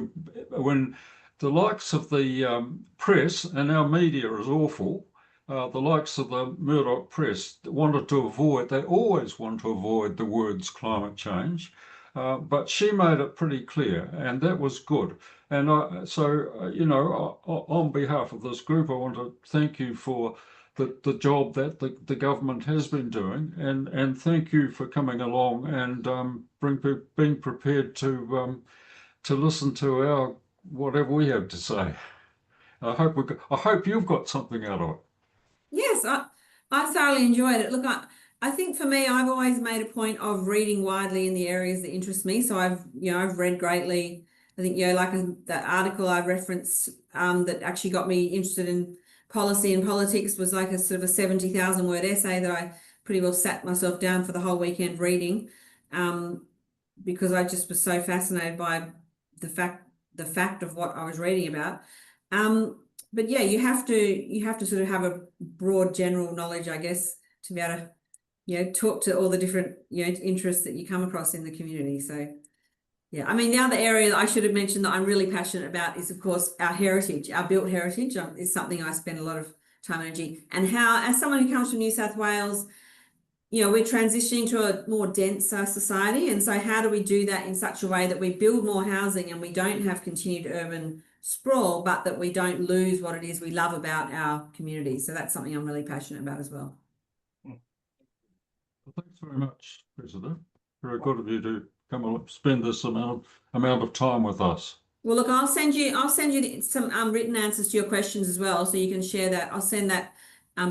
when the likes of the press, and our media is awful, the likes of the Murdoch press they always want to avoid the words climate change, but she made it pretty clear, and that was good. And on behalf of this group, I want to thank you for the job that the government has been doing, and thank you for coming along and being prepared to listen to whatever we have to say. I hope you've got something out of it. Yes, I thoroughly enjoyed it. Look, I think for me, I've always made a point of reading widely in the areas that interest me. So I've read greatly. I think, like that article I referenced that actually got me interested in policy and politics was like a sort of a 70,000 word essay that I pretty well sat myself down for the whole weekend reading, because I just was so fascinated by the fact of what I was reading about. But yeah, you have to sort of have a broad general knowledge, I guess, to be able to, talk to all the different, interests that you come across in the community. So yeah, I mean, the other area that I should have mentioned that I'm really passionate about is, of course, our heritage, our built heritage is something I spend a lot of time and energy, and how, as someone who comes from New South Wales, we're transitioning to a more dense society. And so how do we do that in such a way that we build more housing and we don't have continued urban sprawl, but that we don't lose what it is we love about our community? So that's something I'm really passionate about as well. Well, thanks very much, Cressida. Very good of you to come and spend this amount of time with us. Well, look, I'll send you some written answers to your questions as well, so you can share that. I'll send that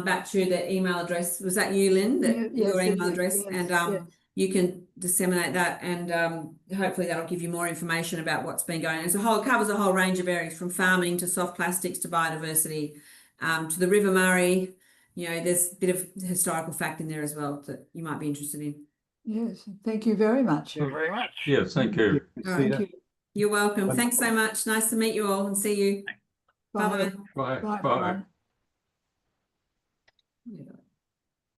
back to the email address. Was that you, Lynn? Yes, your email address, yes, and yes. You can disseminate that, and hopefully that'll give you more information about what's been going on. It covers a whole range of areas, from farming to soft plastics to biodiversity, to the River Murray. There's a bit of historical fact in there as well that you might be interested in. Yes, thank you very much. Thank you very much. Yes, thank you. Thank you. You're welcome. Thanks so much. Nice to meet you all and see you. Bye. Bye-bye. Bye. Bye. Bye. Yeah.